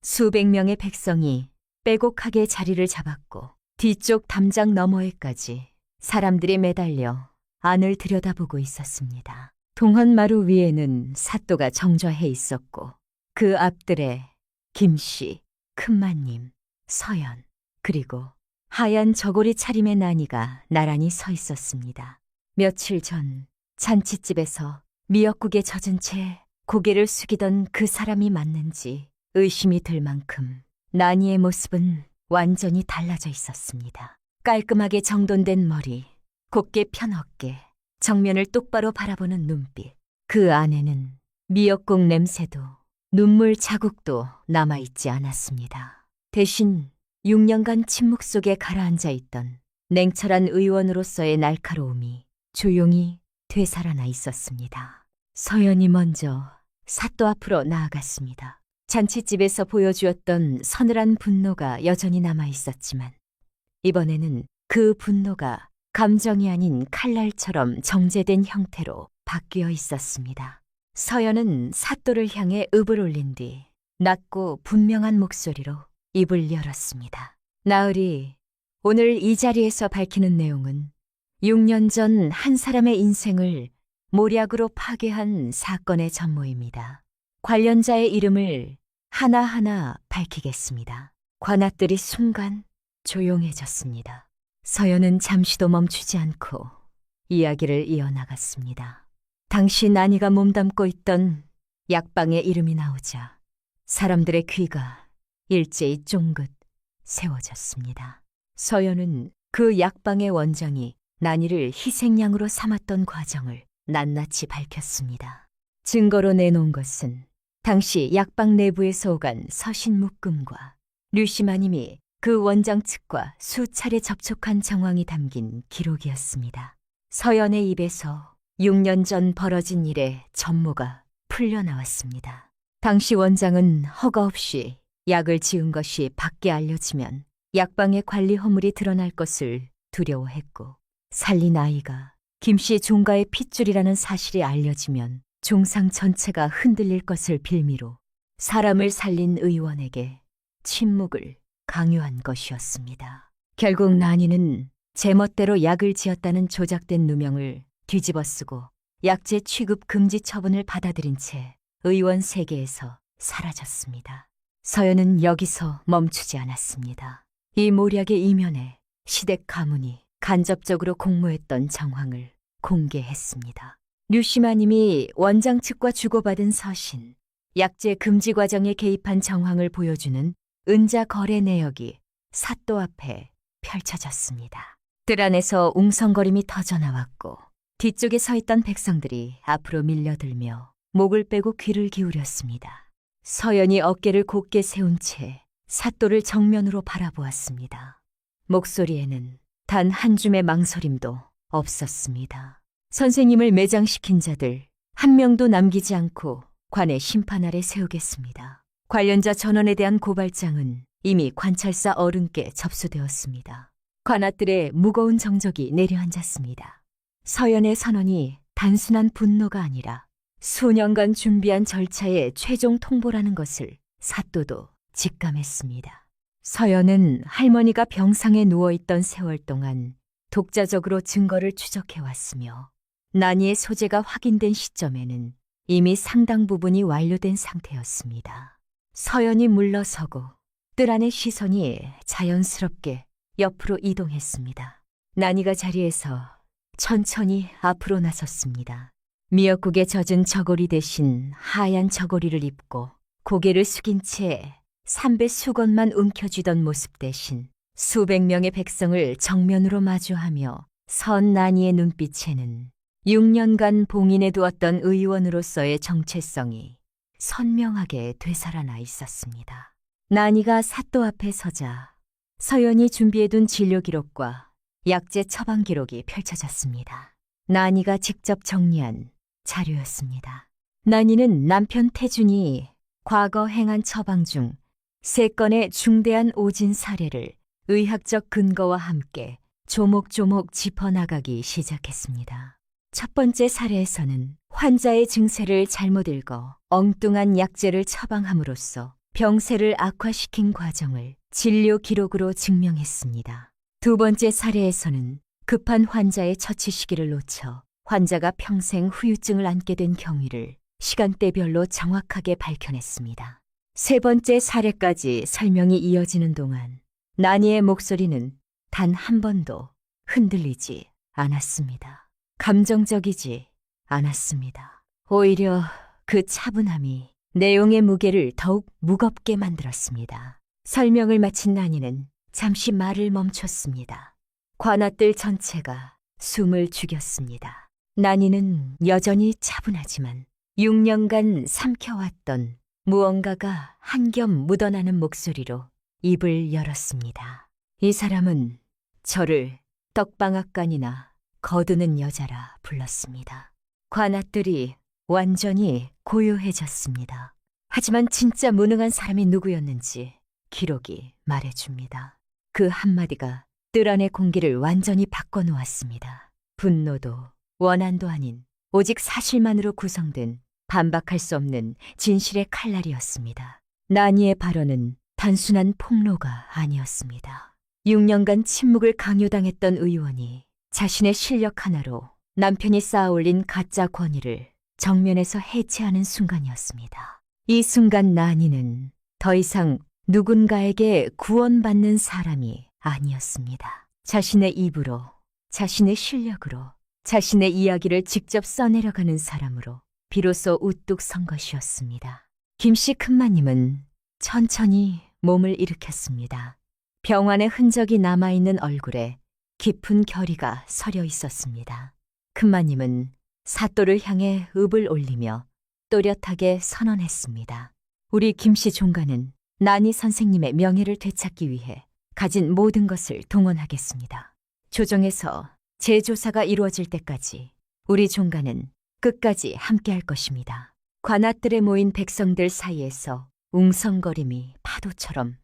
수백 명의 백성이 빼곡하게 자리를 잡았고 뒤쪽 담장 너머에까지 사람들이 매달려 안을 들여다보고 있었습니다. 동헌마루 위에는 사또가 정좌해 있었고 그 앞들에 김씨, 큰마님, 서연 그리고 하얀 저고리 차림의 난이가 나란히 서 있었습니다. 며칠 전 잔칫집에서 미역국에 젖은 채 고개를 숙이던 그 사람이 맞는지 의심이 들 만큼 나니의 모습은 완전히 달라져 있었습니다. 깔끔하게 정돈된 머리, 곧게 편 어깨, 정면을 똑바로 바라보는 눈빛. 그 안에는 미역국 냄새도 눈물 자국도 남아있지 않았습니다. 대신 6년간 침묵 속에 가라앉아 있던 냉철한 의원으로서의 날카로움이 조용히 되살아나 있었습니다. 서연이 먼저 사또 앞으로 나아갔습니다. 잔칫집에서 보여주었던 서늘한 분노가 여전히 남아 있었지만 이번에는 그 분노가 감정이 아닌 칼날처럼 정제된 형태로 바뀌어 있었습니다. 서연은 사또를 향해 읍을 올린 뒤 낮고 분명한 목소리로 입을 열었습니다. 나으리, 오늘 이 자리에서 밝히는 내용은 6년 전 한 사람의 인생을 모략으로 파괴한 사건의 전모입니다. 관련자의 이름을 하나하나 밝히겠습니다. 관아들이 순간 조용해졌습니다. 서연은 잠시도 멈추지 않고 이야기를 이어나갔습니다. 당시 나니가 몸담고 있던 약방의 이름이 나오자 사람들의 귀가 일제히 쫑긋 세워졌습니다. 서연은 그 약방의 원장이 나니를 희생양으로 삼았던 과정을 낱낱이 밝혔습니다. 증거로 내놓은 것은 당시 약방 내부에서 오간 서신 묶음과 류시마님이 그 원장 측과 수차례 접촉한 정황이 담긴 기록이었습니다. 서연의 입에서 6년 전 벌어진 일의 전모가 풀려나왔습니다. 당시 원장은 허가 없이 약을 지은 것이 밖에 알려지면 약방의 관리 허물이 드러날 것을 두려워했고 살린 아이가 김씨 종가의 핏줄이라는 사실이 알려지면 종상 전체가 흔들릴 것을 빌미로 사람을 살린 의원에게 침묵을 강요한 것이었습니다. 결국 나니는 제멋대로 약을 지었다는 조작된 누명을 뒤집어 쓰고 약재 취급 금지 처분을 받아들인 채 의원 세계에서 사라졌습니다. 서연은 여기서 멈추지 않았습니다. 이 모략의 이면에 시댁 가문이 간접적으로 공모했던 정황을 공개했습니다. 류시마님이 원장 측과 주고받은 서신, 약재 금지 과정에 개입한 정황을 보여주는 은자 거래 내역이 사또 앞에 펼쳐졌습니다. 뜰 안에서 웅성거림이 터져나왔고 뒤쪽에 서 있던 백성들이 앞으로 밀려들며 목을 빼고 귀를 기울였습니다. 서연이 어깨를 곧게 세운 채 사또를 정면으로 바라보았습니다. 목소리에는 단 한 줌의 망설임도 없었습니다. 선생님을 매장시킨 자들 한 명도 남기지 않고 관의 심판 아래 세우겠습니다. 관련자 전원에 대한 고발장은 이미 관찰사 어른께 접수되었습니다. 관아들의 무거운 정적이 내려앉았습니다. 서연의 선언이 단순한 분노가 아니라 수년간 준비한 절차의 최종 통보라는 것을 사또도 직감했습니다. 서연은 할머니가 병상에 누워있던 세월 동안 독자적으로 증거를 추적해왔으며 나니의 소재가 확인된 시점에는 이미 상당 부분이 완료된 상태였습니다. 서연이 물러서고 뜰 안의 시선이 자연스럽게 옆으로 이동했습니다. 나니가 자리에서 천천히 앞으로 나섰습니다. 미역국에 젖은 저고리 대신 하얀 저고리를 입고 고개를 숙인 채 삼배 수건만 움켜쥐던 모습 대신 수백 명의 백성을 정면으로 마주하며 선 나니의 눈빛에는 6년간 봉인해 두었던 의원으로서의 정체성이 선명하게 되살아나 있었습니다. 나니가 사또 앞에 서자 서연이 준비해둔 진료 기록과 약재 처방 기록이 펼쳐졌습니다. 나니가 직접 정리한 자료였습니다. 나니는 남편 태준이 과거 행한 처방 중 3건의 중대한 오진 사례를 의학적 근거와 함께 조목조목 짚어나가기 시작했습니다. 첫 번째 사례에서는 환자의 증세를 잘못 읽어 엉뚱한 약재를 처방함으로써 병세를 악화시킨 과정을 진료 기록으로 증명했습니다. 두 번째 사례에서는 급한 환자의 처치 시기를 놓쳐 환자가 평생 후유증을 안게 된 경위를 시간대별로 정확하게 밝혀냈습니다. 세 번째 사례까지 설명이 이어지는 동안 나니의 목소리는 단 한 번도 흔들리지 않았습니다. 감정적이지 않았습니다. 오히려 그 차분함이 내용의 무게를 더욱 무겁게 만들었습니다. 설명을 마친 난이는 잠시 말을 멈췄습니다. 관아들 전체가 숨을 죽였습니다. 난이는 여전히 차분하지만 6년간 삼켜왔던 무언가가 한 겹 묻어나는 목소리로 입을 열었습니다. 이 사람은 저를 떡방앗간이나 거두는 여자라 불렀습니다. 관아들이 완전히 고요해졌습니다. 하지만 진짜 무능한 사람이 누구였는지 기록이 말해줍니다. 그 한마디가 뜰 안의 공기를 완전히 바꿔놓았습니다. 분노도 원한도 아닌 오직 사실만으로 구성된 반박할 수 없는 진실의 칼날이었습니다. 나니의 발언은 단순한 폭로가 아니었습니다. 6년간 침묵을 강요당했던 의원이 자신의 실력 하나로 남편이 쌓아올린 가짜 권위를 정면에서 해체하는 순간이었습니다. 이 순간 나니는 더 이상 누군가에게 구원받는 사람이 아니었습니다. 자신의 입으로, 자신의 실력으로, 자신의 이야기를 직접 써내려가는 사람으로 비로소 우뚝 선 것이었습니다. 김씨 큰마님은 천천히 몸을 일으켰습니다. 병환의 흔적이 남아있는 얼굴에 깊은 결의가 서려 있었습니다. 큰마님은 사또를 향해 읍을 올리며 또렷하게 선언했습니다. 우리 김씨 종가는 나니 선생님의 명예를 되찾기 위해 가진 모든 것을 동원하겠습니다. 조정에서 재조사가 이루어질 때까지 우리 종가는 끝까지 함께할 것입니다. 관아뜰에 모인 백성들 사이에서 웅성거림이 파도처럼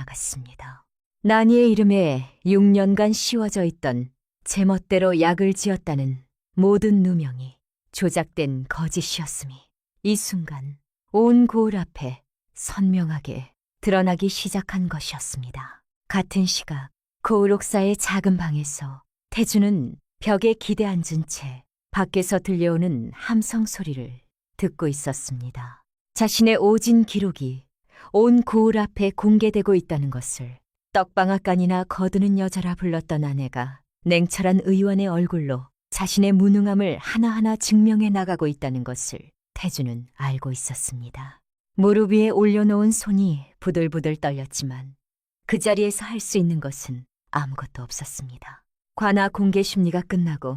번져나갔습니다. 나니의 이름에 6년간 씌워져 있던 제멋대로 약을 지었다는 모든 누명이 조작된 거짓이었음이 이 순간 온 고을 앞에 선명하게 드러나기 시작한 것이었습니다. 같은 시각 고을 옥사의 작은 방에서 태주는 벽에 기대 앉은 채 밖에서 들려오는 함성 소리를 듣고 있었습니다. 자신의 오진 기록이 온 고을 앞에 공개되고 있다는 것을 떡방앗간이나 거두는 여자라 불렀던 아내가 냉철한 의원의 얼굴로 자신의 무능함을 하나하나 증명해 나가고 있다는 것을 태주는 알고 있었습니다. 무릎 위에 올려놓은 손이 부들부들 떨렸지만 그 자리에서 할 수 있는 것은 아무것도 없었습니다. 관아 공개 심리가 끝나고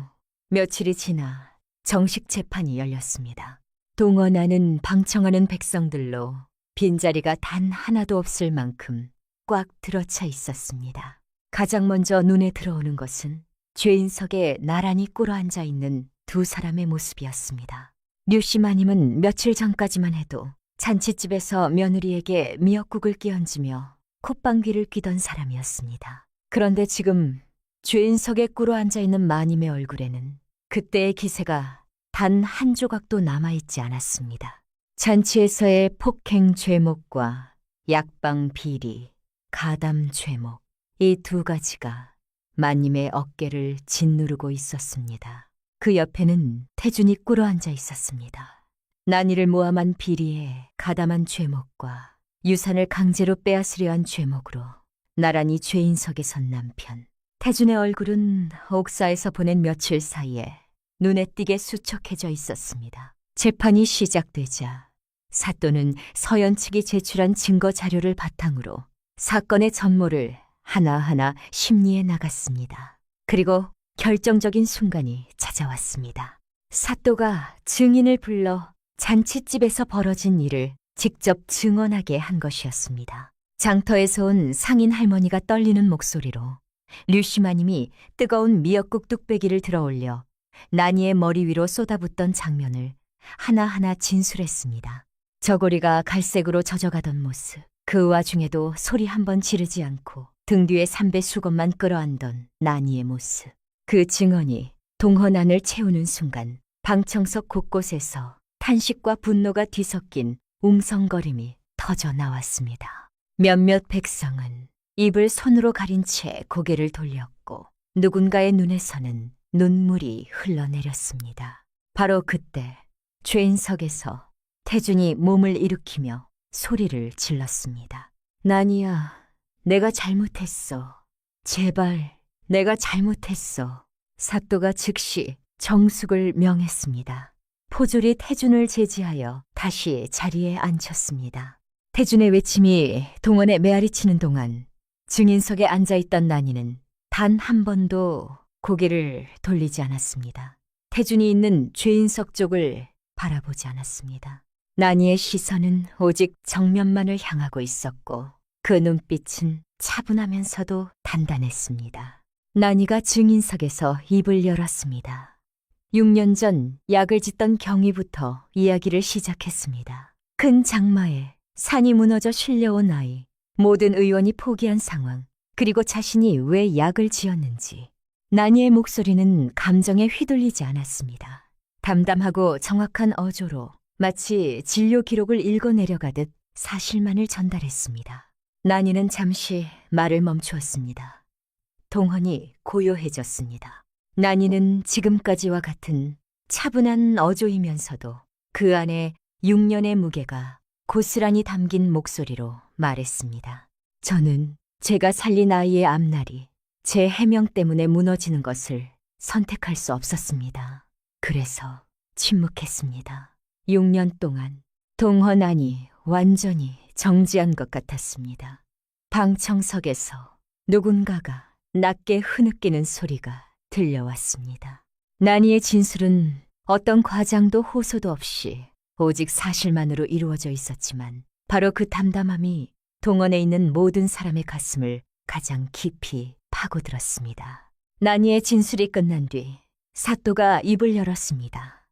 며칠이 지나 정식 재판이 열렸습니다. 동원하는 방청하는 백성들로 빈자리가 단 하나도 없을 만큼 꽉 들어차 있었습니다. 가장 먼저 눈에 들어오는 것은 죄인석에 나란히 꿇어앉아 있는 두 사람의 모습이었습니다. 류씨마님은 며칠 전까지만 해도 잔칫집에서 며느리에게 미역국을 끼얹으며 콧방귀를 뀌던 사람이었습니다. 그런데 지금 죄인석에 꿇어앉아 있는 마님의 얼굴에는 그때의 기세가 단 한 조각도 남아있지 않았습니다. 잔치에서의 폭행 죄목과 약방 비리, 가담 죄목, 이 두 가지가 마님의 어깨를 짓누르고 있었습니다. 그 옆에는 태준이 꿇어앉아 있었습니다. 난이를 모함한 비리에 가담한 죄목과 유산을 강제로 빼앗으려 한 죄목으로 나란히 죄인석에 선 남편. 태준의 얼굴은 옥사에서 보낸 며칠 사이에 눈에 띄게 수척해져 있었습니다. 재판이 시작되자 사또는 서연 측이 제출한 증거 자료를 바탕으로 사건의 전모를 하나하나 심리해 나갔습니다. 그리고 결정적인 순간이 찾아왔습니다. 사또가 증인을 불러 잔칫집에서 벌어진 일을 직접 증언하게 한 것이었습니다. 장터에서 온 상인 할머니가 떨리는 목소리로 류시마님이 뜨거운 미역국 뚝배기를 들어올려 나니의 머리 위로 쏟아붓던 장면을 하나하나 진술했습니다. 저고리가 갈색으로 젖어가던 모습, 그 와중에도 소리 한 번 지르지 않고 등 뒤에 삼배 수건만 끌어안던 나니의 모습. 그 증언이 동헌안을 채우는 순간 방청석 곳곳에서 탄식과 분노가 뒤섞인 웅성거림이 터져 나왔습니다. 몇몇 백성은 입을 손으로 가린 채 고개를 돌렸고 누군가의 눈에서는 눈물이 흘러내렸습니다. 바로 그때 죄인석에서 태준이 몸을 일으키며 소리를 질렀습니다. 나니야, 내가 잘못했어. 제발, 내가 잘못했어. 사또가 즉시 정숙을 명했습니다. 포졸이 태준을 제지하여 다시 자리에 앉혔습니다. 태준의 외침이 동원에 메아리치는 동안 증인석에 앉아있던 난이는 단 한 번도 고개를 돌리지 않았습니다. 태준이 있는 죄인석 쪽을 바라보지 않았습니다. 난이의 시선은 오직 정면만을 향하고 있었고 그 눈빛은 차분하면서도 단단했습니다. 난이가 증인석에서 입을 열었습니다. 6년 전 약을 짓던 경위부터 이야기를 시작했습니다. 큰 장마에 산이 무너져 실려온 아이, 모든 의원이 포기한 상황, 그리고 자신이 왜 약을 지었는지. 난이의 목소리는 감정에 휘둘리지 않았습니다. 담담하고 정확한 어조로 마치 진료 기록을 읽어내려가듯 사실만을 전달했습니다. 난이는 잠시 말을 멈추었습니다. 동헌이 고요해졌습니다. 난이는 지금까지와 같은 차분한 어조이면서도 그 안에 6년의 무게가 고스란히 담긴 목소리로 말했습니다. 저는 제가 살린 아이의 앞날이 제 해명 때문에 무너지는 것을 선택할 수 없었습니다. 그래서 침묵했습니다. 6년 동안 동헌안이 완전히 정지한 것 같았습니다. 방청석에서 누군가가 낮게 흐느끼는 소리가 들려왔습니다. 난이의 진술은 어떤 과장도 호소도 없이 오직 사실만으로 이루어져 있었지만 바로 그 담담함이 동원에 있는 모든 사람의 가슴을 가장 깊이 파고들었습니다. 난이의 진술이 끝난 뒤 사또가 입을 열었습니다.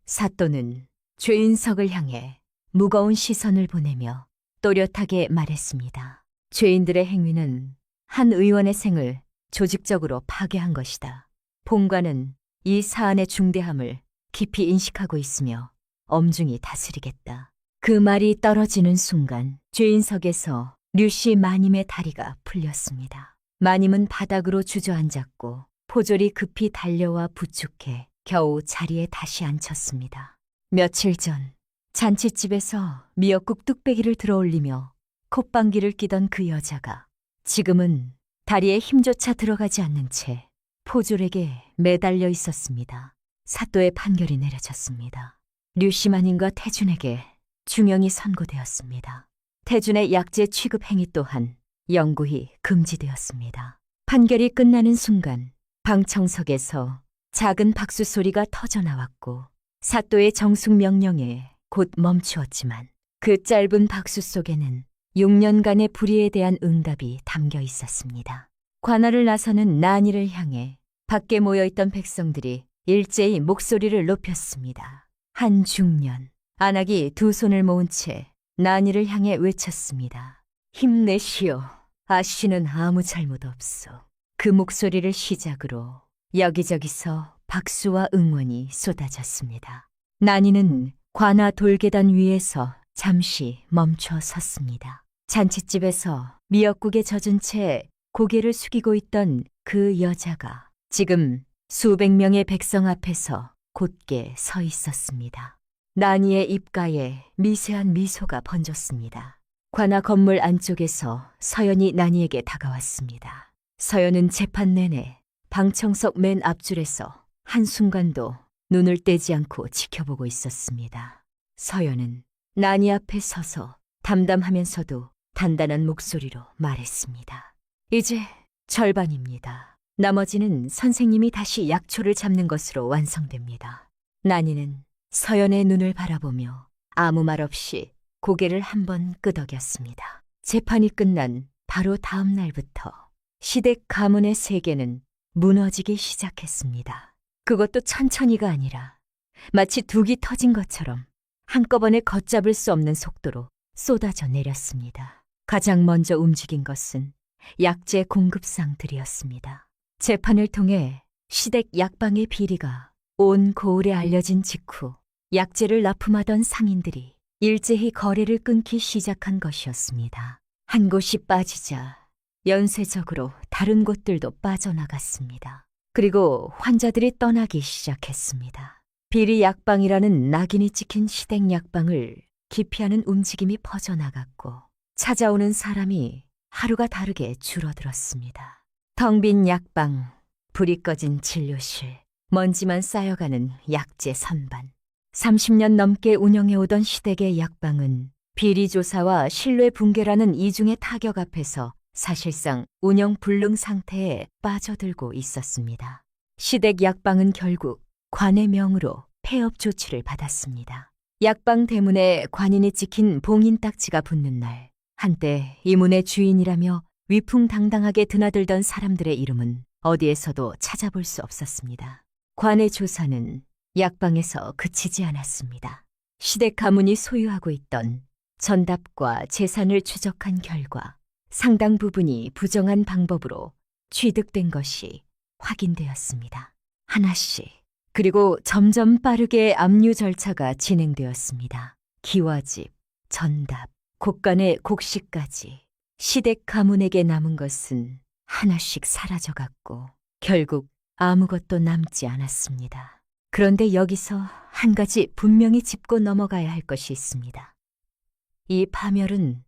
사또는 죄인석을 향해 무거운 시선을 보내며 또렷하게 말했습니다. 죄인들의 행위는 한 의원의 생을 조직적으로 파괴한 것이다. 본관은 이 사안의 중대함을 깊이 인식하고 있으며 엄중히 다스리겠다. 그 말이 떨어지는 순간 죄인석에서 류씨 마님의 다리가 풀렸습니다. 마님은 바닥으로 주저앉았고 포졸이 급히 달려와 부축해 겨우 자리에 다시 앉혔습니다. 며칠 전 잔치집에서 미역국 뚝배기를 들어올리며 콧방귀를 뀌던 그 여자가 지금은 다리에 힘조차 들어가지 않는 채 포졸에게 매달려 있었습니다. 사또의 판결이 내려졌습니다. 류씨 마님과 태준에게 중형이 선고되었습니다. 태준의 약제 취급 행위 또한 영구히 금지되었습니다. 판결이 끝나는 순간 방청석에서 작은 박수 소리가 터져나왔고 사또의 정숙 명령에 곧 멈추었지만 그 짧은 박수 속에는 6년간의 불의에 대한 응답이 담겨 있었습니다. 관할을 나서는 난이를 향해 밖에 모여있던 백성들이 일제히 목소리를 높였습니다. 한 중년, 안악이 두 손을 모은 채 난이를 향해 외쳤습니다. 힘내시오. 아씨는 아무 잘못 없어. 그 목소리를 시작으로 여기저기서 박수와 응원이 쏟아졌습니다. 난이는 관아 돌계단 위에서 잠시 멈춰 섰습니다. 잔칫집에서 미역국에 젖은 채 고개를 숙이고 있던 그 여자가 지금 수백 명의 백성 앞에서 곧게 서 있었습니다. 난이의 입가에 미세한 미소가 번졌습니다. 관아 건물 안쪽에서 서연이 난이에게 다가왔습니다. 서연은 재판 내내 방청석 맨 앞줄에서 한순간도 눈을 떼지 않고 지켜보고 있었습니다. 서연은 난이 앞에 서서 담담하면서도 단단한 목소리로 말했습니다. 이제 절반입니다. 나머지는 선생님이 다시 약초를 잡는 것으로 완성됩니다. 난이는 서연의 눈을 바라보며 아무 말 없이 고개를 한번 끄덕였습니다. 재판이 끝난 바로 다음 날부터 시댁 가문의 세계는 무너지기 시작했습니다. 그것도 천천히가 아니라 마치 둑이 터진 것처럼 한꺼번에 걷잡을 수 없는 속도로 쏟아져 내렸습니다. 가장 먼저 움직인 것은 약재 공급상들이었습니다. 재판을 통해 시댁 약방의 비리가 온 고을에 알려진 직후 약재를 납품하던 상인들이 일제히 거래를 끊기 시작한 것이었습니다. 한 곳이 빠지자 연쇄적으로 다른 곳들도 빠져나갔습니다. 그리고 환자들이 떠나기 시작했습니다. 비리 약방이라는 낙인이 찍힌 시댁 약방을 기피하는 움직임이 퍼져나갔고 찾아오는 사람이 하루가 다르게 줄어들었습니다. 텅 빈 약방, 불이 꺼진 진료실, 먼지만 쌓여가는 약재 선반. 30년 넘게 운영해오던 시댁의 약방은 비리조사와 신뢰 붕괴라는 이중의 타격 앞에서 사실상 운영 불능 상태에 빠져들고 있었습니다. 시댁 약방은 결국 관의 명으로 폐업 조치를 받았습니다. 약방 대문에 관인이 찍힌 봉인 딱지가 붙는 날, 한때 이 문의 주인이라며 위풍당당하게 드나들던 사람들의 이름은 어디에서도 찾아볼 수 없었습니다. 관의 조사는 약방에서 그치지 않았습니다. 시댁 가문이 소유하고 있던 전답과 재산을 추적한 결과 상당 부분이 부정한 방법으로 취득된 것이 확인되었습니다. 하나씩, 그리고 점점 빠르게 압류 절차가 진행되었습니다. 기와집, 전답, 곡간의 곡식까지 시댁 가문에게 남은 것은 하나씩 사라져갔고 결국 아무것도 남지 않았습니다. 그런데 여기서 한 가지 분명히 짚고 넘어가야 할 것이 있습니다. 이 파멸은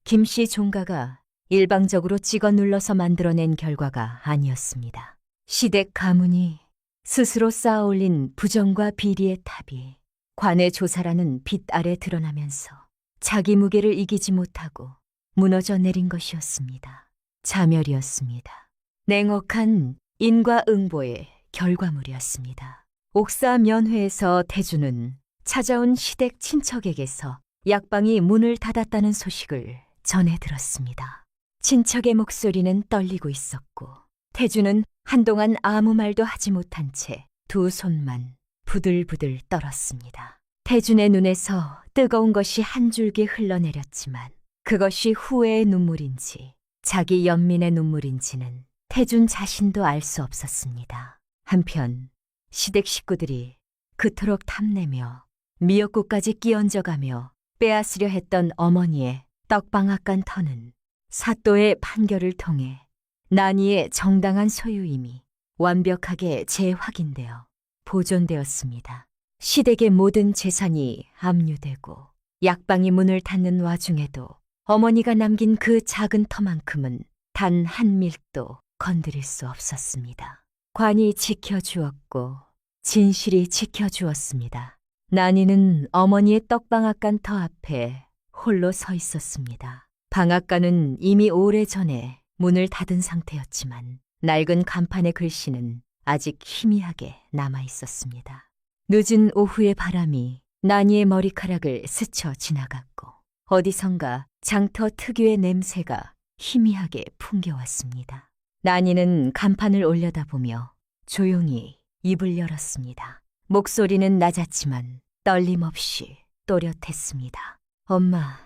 김씨 종가가 일방적으로 찍어 눌러서 만들어낸 결과가 아니었습니다. 시댁 가문이 스스로 쌓아올린 부정과 비리의 탑이 관의 조사라는 빛 아래 드러나면서 자기 무게를 이기지 못하고 무너져 내린 것이었습니다. 자멸이었습니다. 냉혹한 인과응보의 결과물이었습니다. 옥사 면회에서 태주는 찾아온 시댁 친척에게서 약방이 문을 닫았다는 소식을 전해 들었습니다. 친척의 목소리는 떨리고 있었고 태주는 한동안 아무 말도 하지 못한 채 두 손만 부들부들 떨었습니다. 태준의 눈에서 뜨거운 것이 한 줄기 흘러내렸지만 그것이 후회의 눈물인지 자기 연민의 눈물인지는 태준 자신도 알 수 없었습니다. 한편 시댁 식구들이 그토록 탐내며 미역국까지 끼얹어가며 빼앗으려 했던 어머니의 떡방앗간 터는 사또의 판결을 통해 난이의 정당한 소유임이 완벽하게 재확인되어 보존되었습니다. 시댁의 모든 재산이 압류되고 약방이 문을 닫는 와중에도 어머니가 남긴 그 작은 터만큼은 단 한 밀도 건드릴 수 없었습니다. 관이 지켜주었고 진실이 지켜주었습니다. 난이는 어머니의 떡방앗간 터 앞에 홀로 서 있었습니다. 방앗간은 이미 오래전에 문을 닫은 상태였지만 낡은 간판의 글씨는 아직 희미하게 남아 있었습니다. 늦은 오후의 바람이 난이의 머리카락을 스쳐 지나갔고 어디선가 장터 특유의 냄새가 희미하게 풍겨왔습니다. 난이는 간판을 올려다보며 조용히 입을 열었습니다. 목소리는 낮았지만 떨림없이 또렷했습니다. 엄마,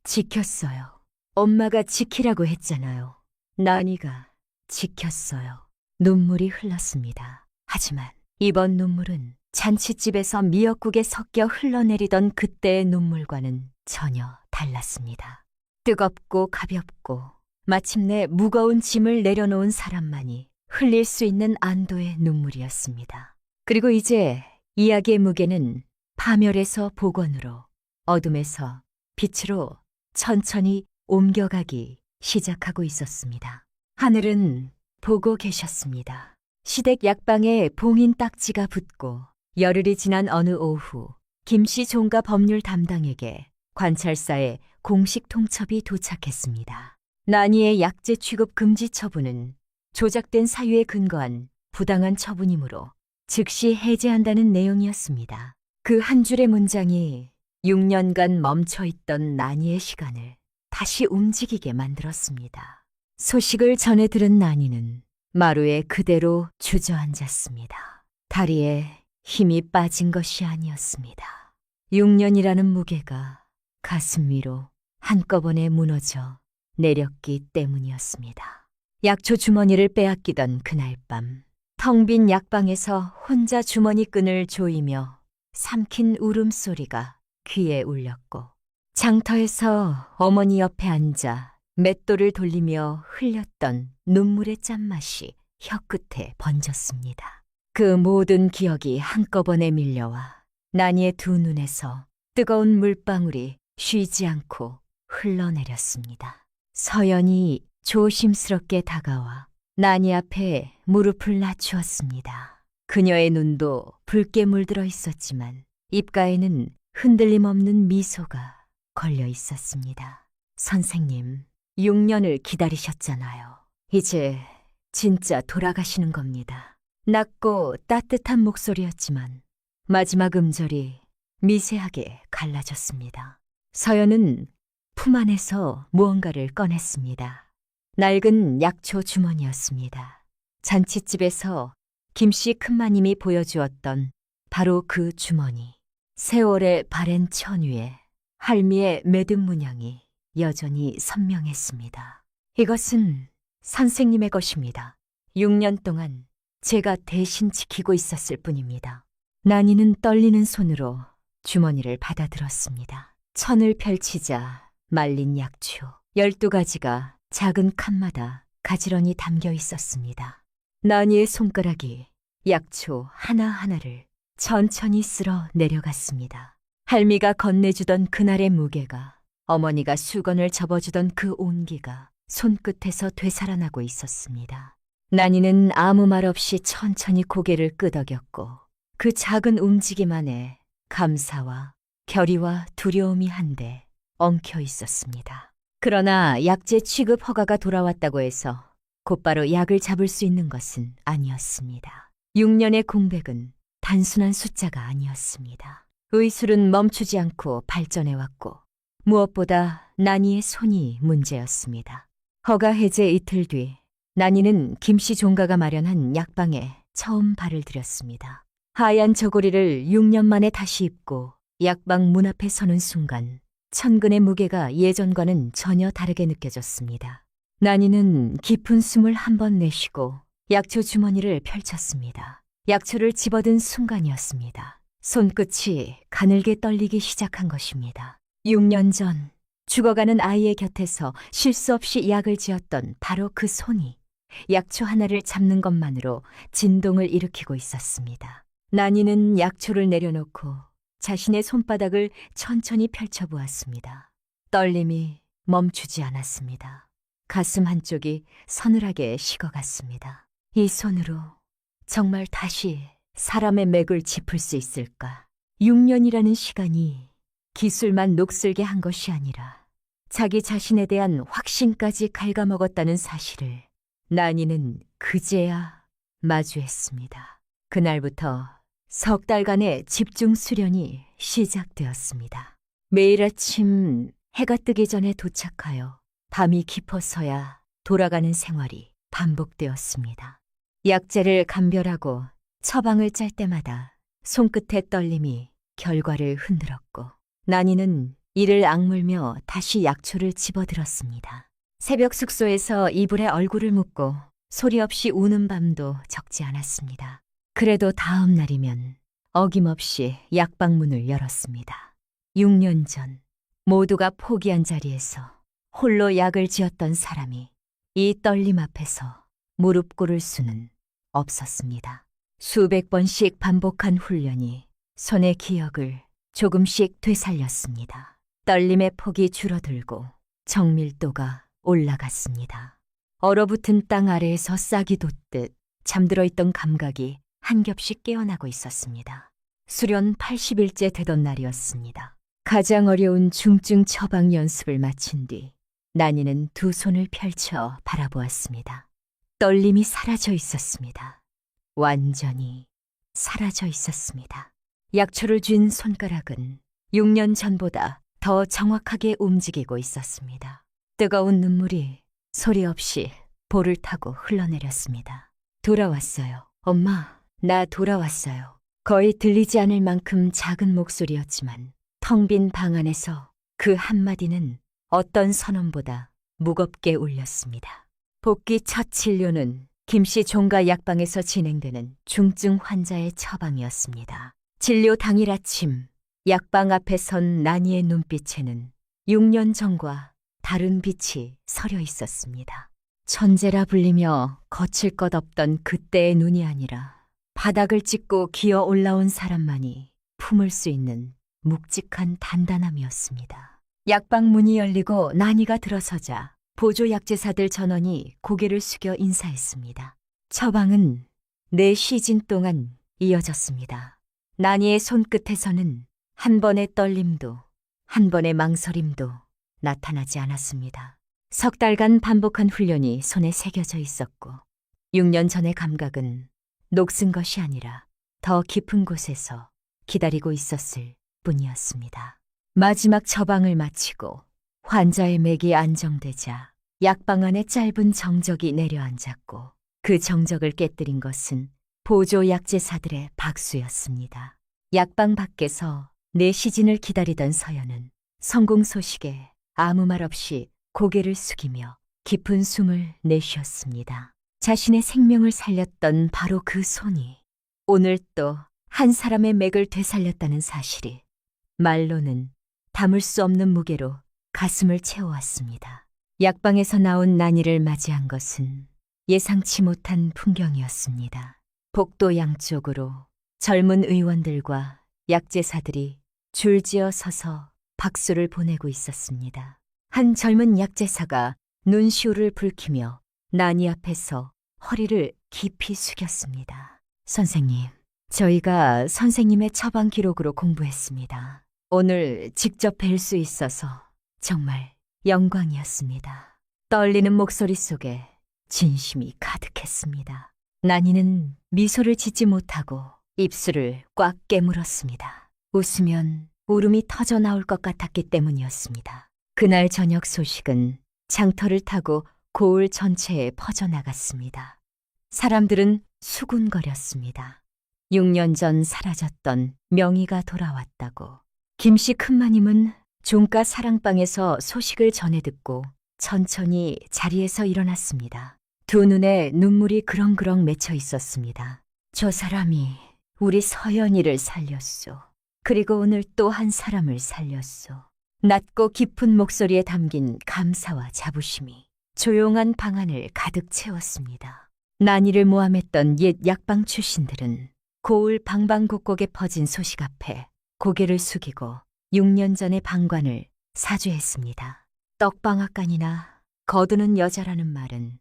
지켰어요. 엄마가 지키라고 했잖아요. 난이가 지켰어요. 눈물이 흘렀습니다. 하지만 이번 눈물은 잔칫집에서 미역국에 섞여 흘러내리던 그때의 눈물과는 전혀 달랐습니다. 뜨겁고 가볍고 마침내 무거운 짐을 내려놓은 사람만이 흘릴 수 있는 안도의 눈물이었습니다. 그리고 이제 이야기의 무게는 파멸에서 복원으로, 어둠에서 빛으로 천천히 옮겨가기 시작하고 있었습니다. 하늘은 보고 계셨습니다. 시댁 약방에 봉인 딱지가 붙고 열흘이 지난 어느 오후 김씨 종가 법률 담당에게 관찰사의 공식 통첩이 도착했습니다. 난이의 약재 취급 금지 처분은 조작된 사유에 근거한 부당한 처분이므로 즉시 해제한다는 내용이었습니다. 그 한 줄의 문장이 6년간 멈춰있던 난이의 시간을 다시 움직이게 만들었습니다. 소식을 전해 들은 난이는 마루에 그대로 주저앉았습니다. 다리에 힘이 빠진 것이 아니었습니다. 6년이라는 무게가 가슴 위로 한꺼번에 무너져 내렸기 때문이었습니다. 약초 주머니를 빼앗기던 그날 밤, 텅 빈 약방에서 혼자 주머니 끈을 조이며 삼킨 울음소리가 귀에 울렸고 장터에서 어머니 옆에 앉아 맷돌을 돌리며 흘렸던 눈물의 짠맛이 혀끝에 번졌습니다. 그 모든 기억이 한꺼번에 밀려와 난이의 두 눈에서 뜨거운 물방울이 쉬지 않고 흘러내렸습니다. 서연이 조심스럽게 다가와 난이 앞에 무릎을 낮추었습니다. 그녀의 눈도 붉게 물들어 있었지만 입가에는 흔들림 없는 미소가 걸려 있었습니다. 선생님, 6년을 기다리셨잖아요. 이제 진짜 돌아가시는 겁니다. 낮고 따뜻한 목소리였지만 마지막 음절이 미세하게 갈라졌습니다. 서연은 품 안에서 무언가를 꺼냈습니다. 낡은 약초 주머니였습니다. 잔칫집에서 김씨 큰마님이 보여주었던 바로 그 주머니. 세월의 바랜 천 위에 할미의 매듭 문양이 여전히 선명했습니다. 이것은 선생님의 것입니다. 6년 동안 제가 대신 지키고 있었을 뿐입니다. 난이는 떨리는 손으로 주머니를 받아들었습니다. 천을 펼치자 말린 약초 12가지가 작은 칸마다 가지런히 담겨 있었습니다. 난이의 손가락이 약초 하나하나를 천천히 쓸어 내려갔습니다. 할미가 건네주던 그날의 무게가, 어머니가 수건을 접어주던 그 온기가 손끝에서 되살아나고 있었습니다. 난이는 아무 말 없이 천천히 고개를 끄덕였고 그 작은 움직임 안에 감사와 결의와 두려움이 한데 엉켜 있었습니다. 그러나 약재 취급 허가가 돌아왔다고 해서 곧바로 약을 잡을 수 있는 것은 아니었습니다. 6년의 공백은 단순한 숫자가 아니었습니다. 의술은 멈추지 않고 발전해왔고 무엇보다 난이의 손이 문제였습니다. 허가 해제 이틀 뒤 난이는 김씨 종가가 마련한 약방에 처음 발을 들였습니다. 하얀 저고리를 6년 만에 다시 입고 약방 문 앞에 서는 순간 천근의 무게가 예전과는 전혀 다르게 느껴졌습니다. 난이는 깊은 숨을 한 번 내쉬고 약초 주머니를 펼쳤습니다. 약초를 집어든 순간이었습니다. 손끝이 가늘게 떨리기 시작한 것입니다. 6년 전 죽어가는 아이의 곁에서 실수 없이 약을 지었던 바로 그 손이 약초 하나를 잡는 것만으로 진동을 일으키고 있었습니다. 난이는 약초를 내려놓고 자신의 손바닥을 천천히 펼쳐보았습니다. 떨림이 멈추지 않았습니다. 가슴 한쪽이 서늘하게 식어갔습니다. 이 손으로 정말 다시 사람의 맥을 짚을 수 있을까? 6년이라는 시간이 기술만 녹슬게 한 것이 아니라 자기 자신에 대한 확신까지 갉아먹었다는 사실을 난이는 그제야 마주했습니다. 그날부터 석 달간의 집중 수련이 시작되었습니다. 매일 아침 해가 뜨기 전에 도착하여 밤이 깊어서야 돌아가는 생활이 반복되었습니다. 약재를 감별하고 처방을 짤 때마다 손끝의 떨림이 결과를 흔들었고 난이는 이를 악물며 다시 약초를 집어들었습니다. 새벽 숙소에서 이불에 얼굴을 묻고 소리 없이 우는 밤도 적지 않았습니다. 그래도 다음 날이면 어김없이 약방 문을 열었습니다. 6년 전 모두가 포기한 자리에서 홀로 약을 지었던 사람이 이 떨림 앞에서 무릎 꿇을 수는 없었습니다. 수백 번씩 반복한 훈련이 손의 기억을 조금씩 되살렸습니다. 떨림의 폭이 줄어들고 정밀도가 올라갔습니다. 얼어붙은 땅 아래에서 싹이 돋듯 잠들어 있던 감각이 한 겹씩 깨어나고 있었습니다. 수련 80일째 되던 날이었습니다. 가장 어려운 중증 처방 연습을 마친 뒤 난이는 두 손을 펼쳐 바라보았습니다. 떨림이 사라져 있었습니다. 완전히 사라져 있었습니다. 약초를 쥔 손가락은 6년 전보다 더 정확하게 움직이고 있었습니다. 뜨거운 눈물이 소리 없이 볼을 타고 흘러내렸습니다. 돌아왔어요. 엄마, 나 돌아왔어요. 거의 들리지 않을 만큼 작은 목소리였지만 텅 빈 방 안에서 그 한마디는 어떤 선언보다 무겁게 울렸습니다. 복귀 첫 진료는 김씨 종가 약방에서 진행되는 중증 환자의 처방이었습니다. 진료 당일 아침 약방 앞에 선 난이의 눈빛에는 6년 전과 다른 빛이 서려 있었습니다. 천재라 불리며 거칠 것 없던 그때의 눈이 아니라 바닥을 찍고 기어 올라온 사람만이 품을 수 있는 묵직한 단단함이었습니다. 약방 문이 열리고 난이가 들어서자 보조 약재사들 전원이 고개를 숙여 인사했습니다. 처방은 4시즌 동안 이어졌습니다. 난이의 손끝에서는 한 번의 떨림도, 한 번의 망설임도 나타나지 않았습니다. 석 달간 반복한 훈련이 손에 새겨져 있었고, 6년 전의 감각은 녹슨 것이 아니라 더 깊은 곳에서 기다리고 있었을 뿐이었습니다. 마지막 처방을 마치고 환자의 맥이 안정되자 약방 안에 짧은 정적이 내려앉았고, 그 정적을 깨뜨린 것은 보조 약제사들의 박수였습니다. 약방 밖에서 내 시진을 기다리던 서연은 성공 소식에 아무 말 없이 고개를 숙이며 깊은 숨을 내쉬었습니다. 자신의 생명을 살렸던 바로 그 손이 오늘 또 한 사람의 맥을 되살렸다는 사실이 말로는 담을 수 없는 무게로 가슴을 채워왔습니다. 약방에서 나온 난이를 맞이한 것은 예상치 못한 풍경이었습니다. 복도 양쪽으로 젊은 의원들과 약제사들이 줄지어 서서 박수를 보내고 있었습니다. 한 젊은 약제사가 눈시울을 붉히며 난이 앞에서 허리를 깊이 숙였습니다. 선생님, 저희가 선생님의 처방 기록으로 공부했습니다. 오늘 직접 뵐 수 있어서 정말 영광이었습니다. 떨리는 목소리 속에 진심이 가득했습니다. 난이는 미소를 짓지 못하고 입술을 꽉 깨물었습니다. 웃으면 울음이 터져 나올 것 같았기 때문이었습니다. 그날 저녁 소식은 장터를 타고 고을 전체에 퍼져나갔습니다. 사람들은 수군거렸습니다. 6년 전 사라졌던 명의가 돌아왔다고. 김씨 큰마님은 종가 사랑방에서 소식을 전해 듣고 천천히 자리에서 일어났습니다. 두 눈에 눈물이 그렁그렁 맺혀 있었습니다. 저 사람이 우리 서연이를 살렸소. 그리고 오늘 또 한 사람을 살렸소. 낮고 깊은 목소리에 담긴 감사와 자부심이 조용한 방 안을 가득 채웠습니다. 난이를 모함했던 옛 약방 출신들은 고을 방방곡곡에 퍼진 소식 앞에 고개를 숙이고 6년 전의 방관을 사죄했습니다. 떡방앗간이나 거두는 여자라는 말은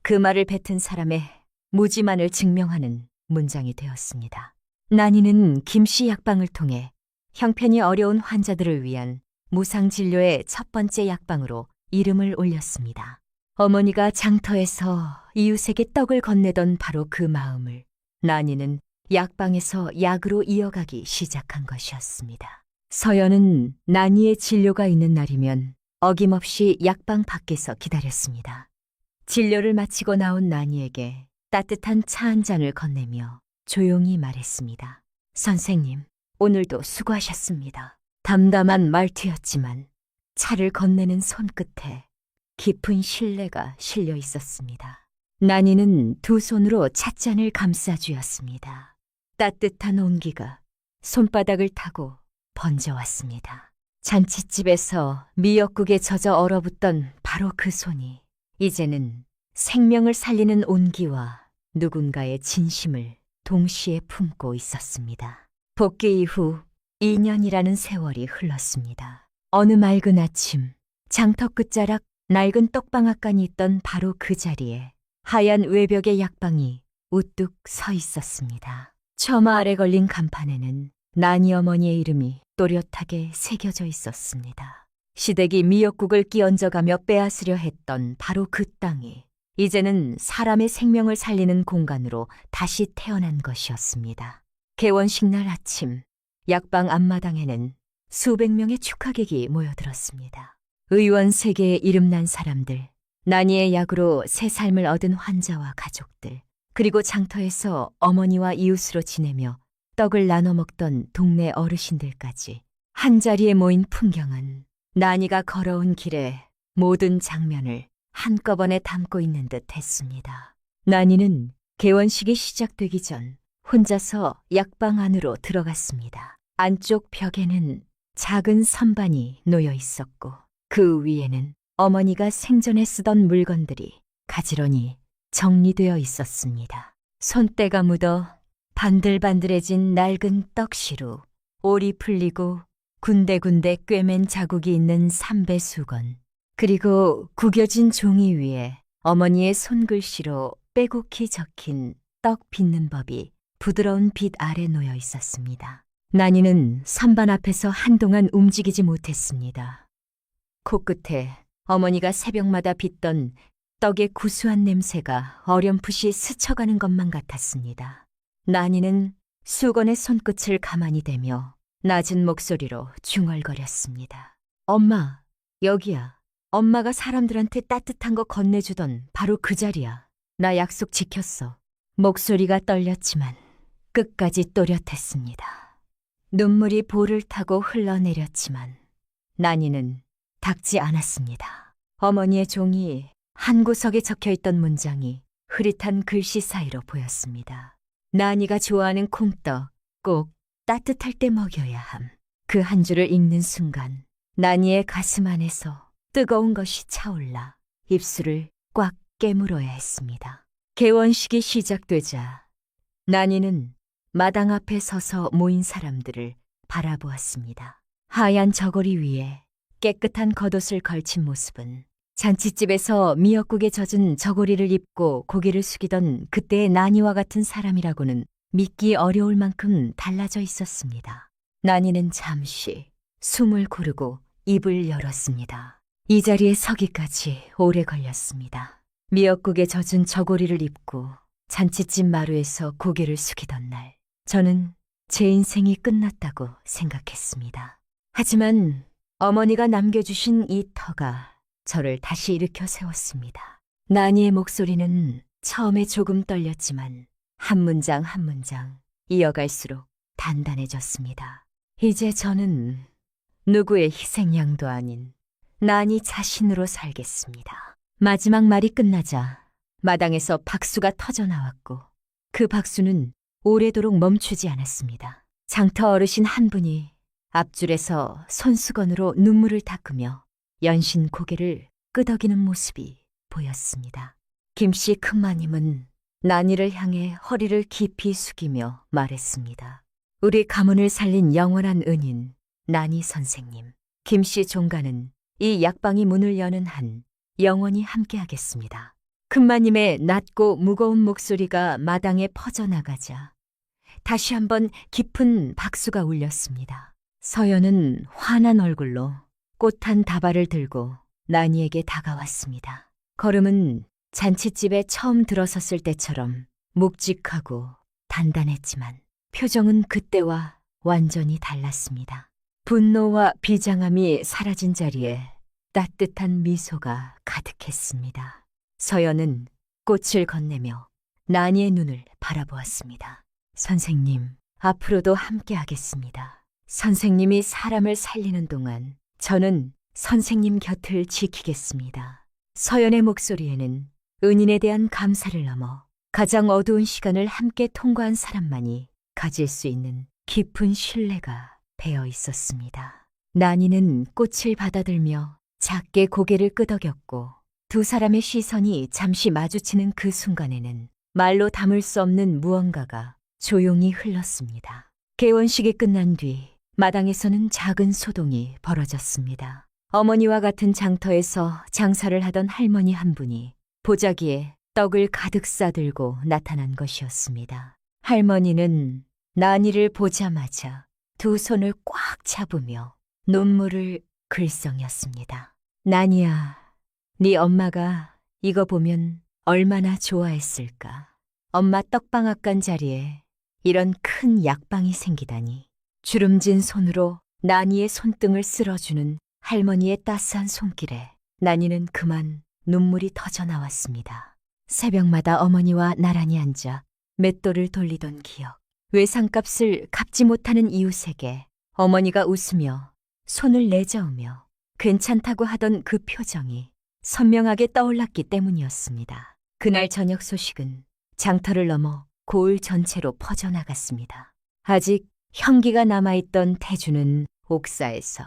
그 말을 뱉은 사람의 무지만을 증명하는 문장이 되었습니다. 난이는 김씨 약방을 통해 형편이 어려운 환자들을 위한 무상진료의 첫 번째 약방으로 이름을 올렸습니다. 어머니가 장터에서 이웃에게 떡을 건네던 바로 그 마음을 난이는 약방에서 약으로 이어가기 시작한 것이었습니다. 서연은 난이의 진료가 있는 날이면 어김없이 약방 밖에서 기다렸습니다. 진료를 마치고 나온 난이에게 따뜻한 차 한 잔을 건네며 조용히 말했습니다. 선생님, 오늘도 수고하셨습니다. 담담한 말투였지만 차를 건네는 손끝에 깊은 신뢰가 실려 있었습니다. 난이는 두 손으로 찻잔을 감싸주었습니다. 따뜻한 온기가 손바닥을 타고 번져왔습니다. 잔칫집에서 미역국에 젖어 얼어붙던 바로 그 손이 이제는 생명을 살리는 온기와 누군가의 진심을 동시에 품고 있었습니다. 복귀 이후 2년이라는 세월이 흘렀습니다. 어느 맑은 아침, 장터 끝자락 낡은 떡방앗간이 있던 바로 그 자리에 하얀 외벽의 약방이 우뚝 서 있었습니다. 처마 아래 걸린 간판에는 난이 어머니의 이름이 또렷하게 새겨져 있었습니다. 시댁이 미역국을 끼얹어가며 빼앗으려 했던 바로 그 땅이 이제는 사람의 생명을 살리는 공간으로 다시 태어난 것이었습니다. 개원식 날 아침, 약방 앞마당에는 수백 명의 축하객이 모여들었습니다. 의원 세계에 이름난 사람들, 난이의 약으로 새 삶을 얻은 환자와 가족들, 그리고 장터에서 어머니와 이웃으로 지내며 떡을 나눠 먹던 동네 어르신들까지 한자리에 모인 풍경은 난이가 걸어온 길의 모든 장면을 한꺼번에 담고 있는 듯 했습니다. 난이는 개원식이 시작되기 전 혼자서 약방 안으로 들어갔습니다. 안쪽 벽에는 작은 선반이 놓여 있었고 그 위에는 어머니가 생전에 쓰던 물건들이 가지런히 정리되어 있었습니다. 손때가 묻어 반들반들해진 낡은 떡시루, 올이 풀리고 군데군데 꿰맨 자국이 있는 삼배수건, 그리고 구겨진 종이 위에 어머니의 손글씨로 빼곡히 적힌 떡 빚는 법이 부드러운 빛 아래 놓여 있었습니다. 난이는 선반 앞에서 한동안 움직이지 못했습니다. 코끝에 어머니가 새벽마다 빚던 떡의 구수한 냄새가 어렴풋이 스쳐가는 것만 같았습니다. 난이는 수건의 손끝을 가만히 대며 낮은 목소리로 중얼거렸습니다. 엄마, 여기야. 엄마가 사람들한테 따뜻한 거 건네주던 바로 그 자리야. 나 약속 지켰어. 목소리가 떨렸지만 끝까지 또렷했습니다. 눈물이 볼을 타고 흘러내렸지만 난이는 닦지 않았습니다. 어머니의 종이 한 구석에 적혀있던 문장이 흐릿한 글씨 사이로 보였습니다. 난이가 좋아하는 콩떡 꼭 따뜻할 때 먹여야 함. 그 한 줄을 읽는 순간 난이의 가슴 안에서 뜨거운 것이 차올라 입술을 꽉 깨물어야 했습니다. 개원식이 시작되자 난이는 마당 앞에 서서 모인 사람들을 바라보았습니다. 하얀 저고리 위에 깨끗한 겉옷을 걸친 모습은 잔칫집에서 미역국에 젖은 저고리를 입고 고개를 숙이던 그때의 난이와 같은 사람이라고는 믿기 어려울 만큼 달라져 있었습니다. 난이는 잠시 숨을 고르고 입을 열었습니다. 이 자리에 서기까지 오래 걸렸습니다. 미역국에 젖은 저고리를 입고 잔칫집 마루에서 고개를 숙이던 날, 저는 제 인생이 끝났다고 생각했습니다. 하지만 어머니가 남겨주신 이 터가 저를 다시 일으켜 세웠습니다. 난이의 목소리는 처음에 조금 떨렸지만 한 문장 한 문장 이어갈수록 단단해졌습니다. 이제 저는 누구의 희생양도 아닌 난이 자신으로 살겠습니다. 마지막 말이 끝나자 마당에서 박수가 터져나왔고 그 박수는 오래도록 멈추지 않았습니다. 장터 어르신 한 분이 앞줄에서 손수건으로 눈물을 닦으며 연신 고개를 끄덕이는 모습이 보였습니다. 김씨 큰마님은 난이를 향해 허리를 깊이 숙이며 말했습니다. 우리 가문을 살린 영원한 은인 난이 선생님, 김씨 종가는 이 약방이 문을 여는 한 영원히 함께하겠습니다. 큰마님의 낮고 무거운 목소리가 마당에 퍼져나가자 다시 한번 깊은 박수가 울렸습니다. 서연은 환한 얼굴로 꽃 한 다발을 들고 난이에게 다가왔습니다. 걸음은 잔칫집에 처음 들어섰을 때처럼 묵직하고 단단했지만 표정은 그때와 완전히 달랐습니다. 분노와 비장함이 사라진 자리에 따뜻한 미소가 가득했습니다. 서연은 꽃을 건네며 난이의 눈을 바라보았습니다. 선생님, 앞으로도 함께하겠습니다. 선생님이 사람을 살리는 동안 저는 선생님 곁을 지키겠습니다. 서연의 목소리에는 은인에 대한 감사를 넘어 가장 어두운 시간을 함께 통과한 사람만이 가질 수 있는 깊은 신뢰가 배어 있었습니다. 난이는 꽃을 받아들며 작게 고개를 끄덕였고 두 사람의 시선이 잠시 마주치는 그 순간에는 말로 담을 수 없는 무언가가 조용히 흘렀습니다. 개원식이 끝난 뒤 마당에서는 작은 소동이 벌어졌습니다. 어머니와 같은 장터에서 장사를 하던 할머니 한 분이 보자기에 떡을 가득 싸들고 나타난 것이었습니다. 할머니는 난이를 보자마자 두 손을 꽉 잡으며 눈물을 글썽였습니다. 난이야, 네 엄마가 이거 보면 얼마나 좋아했을까. 엄마 떡방앗간 자리에 이런 큰 약방이 생기다니. 주름진 손으로 난이의 손등을 쓸어주는 할머니의 따스한 손길에 난이는 그만 눈물이 터져나왔습니다. 새벽마다 어머니와 나란히 앉아 맷돌을 돌리던 기억, 외상값을 갚지 못하는 이웃에게 어머니가 웃으며 손을 내저으며 괜찮다고 하던 그 표정이 선명하게 떠올랐기 때문이었습니다. 그날 저녁 소식은 장터를 넘어 고을 전체로 퍼져나갔습니다. 아직 형기가 남아있던 태주는 옥사에서,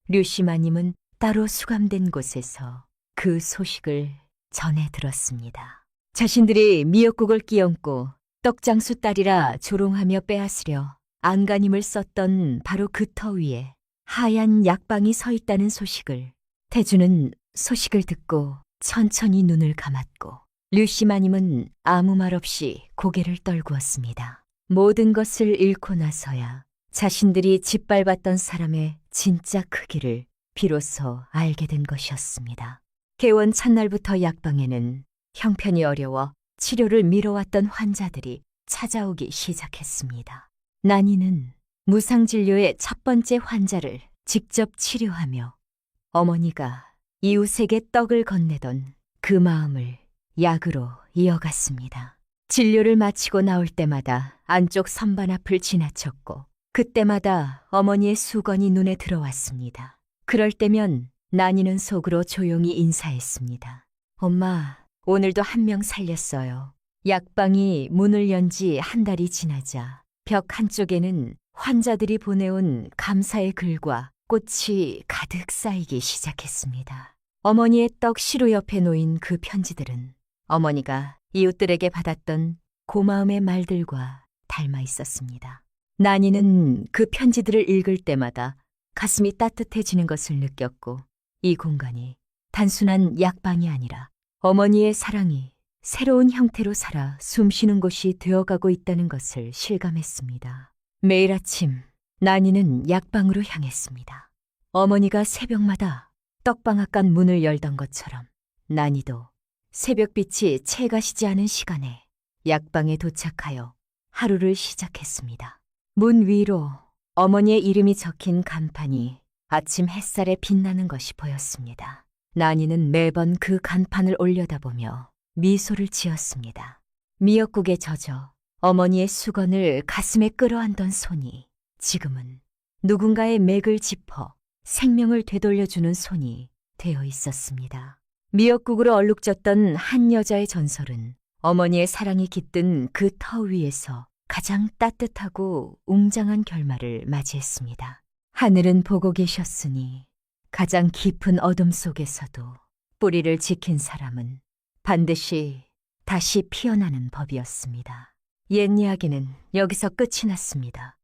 류시마님은 따로 수감된 곳에서 그 소식을 전해 들었습니다. 자신들이 미역국을 끼얹고 떡장수 딸이라 조롱하며 빼앗으려 안간힘을 썼던 바로 그 터 위에 하얀 약방이 서 있다는 소식을 태주는 소식을 듣고 천천히 눈을 감았고 류시마님은 아무 말 없이 고개를 떨구었습니다. 모든 것을 잃고 나서야 자신들이 짓밟았던 사람의 진짜 크기를 비로소 알게 된 것이었습니다. 개원 첫날부터 약방에는 형편이 어려워 치료를 미뤄왔던 환자들이 찾아오기 시작했습니다. 난이는 무상진료의 첫 번째 환자를 직접 치료하며 어머니가 이웃에게 떡을 건네던 그 마음을 약으로 이어갔습니다. 진료를 마치고 나올 때마다 안쪽 선반 앞을 지나쳤고 그때마다 어머니의 수건이 눈에 들어왔습니다. 그럴 때면 난이는 속으로 조용히 인사했습니다. 엄마, 오늘도 한 명 살렸어요. 약방이 문을 연 지 한 달이 지나자 벽 한쪽에는 환자들이 보내온 감사의 글과 꽃이 가득 쌓이기 시작했습니다. 어머니의 떡 시루 옆에 놓인 그 편지들은 어머니가 이웃들에게 받았던 고마움의 말들과 닮아 있었습니다. 난이는 그 편지들을 읽을 때마다 가슴이 따뜻해지는 것을 느꼈고 이 공간이 단순한 약방이 아니라 어머니의 사랑이 새로운 형태로 살아 숨쉬는 곳이 되어가고 있다는 것을 실감했습니다. 매일 아침 난이는 약방으로 향했습니다. 어머니가 새벽마다 떡방앗간 문을 열던 것처럼 난이도 새벽빛이 채 가시지 않은 시간에 약방에 도착하여 하루를 시작했습니다. 문 위로 어머니의 이름이 적힌 간판이 아침 햇살에 빛나는 것이 보였습니다. 난이는 매번 그 간판을 올려다보며 미소를 지었습니다. 미역국에 젖어 어머니의 수건을 가슴에 끌어안던 손이 지금은 누군가의 맥을 짚어 생명을 되돌려주는 손이 되어 있었습니다. 미역국으로 얼룩졌던 한 여자의 전설은 어머니의 사랑이 깃든 그 터 위에서 가장 따뜻하고 웅장한 결말을 맞이했습니다. 하늘은 보고 계셨으니 가장 깊은 어둠 속에서도 뿌리를 지킨 사람은 반드시 다시 피어나는 법이었습니다. 옛 이야기는 여기서 끝이 났습니다.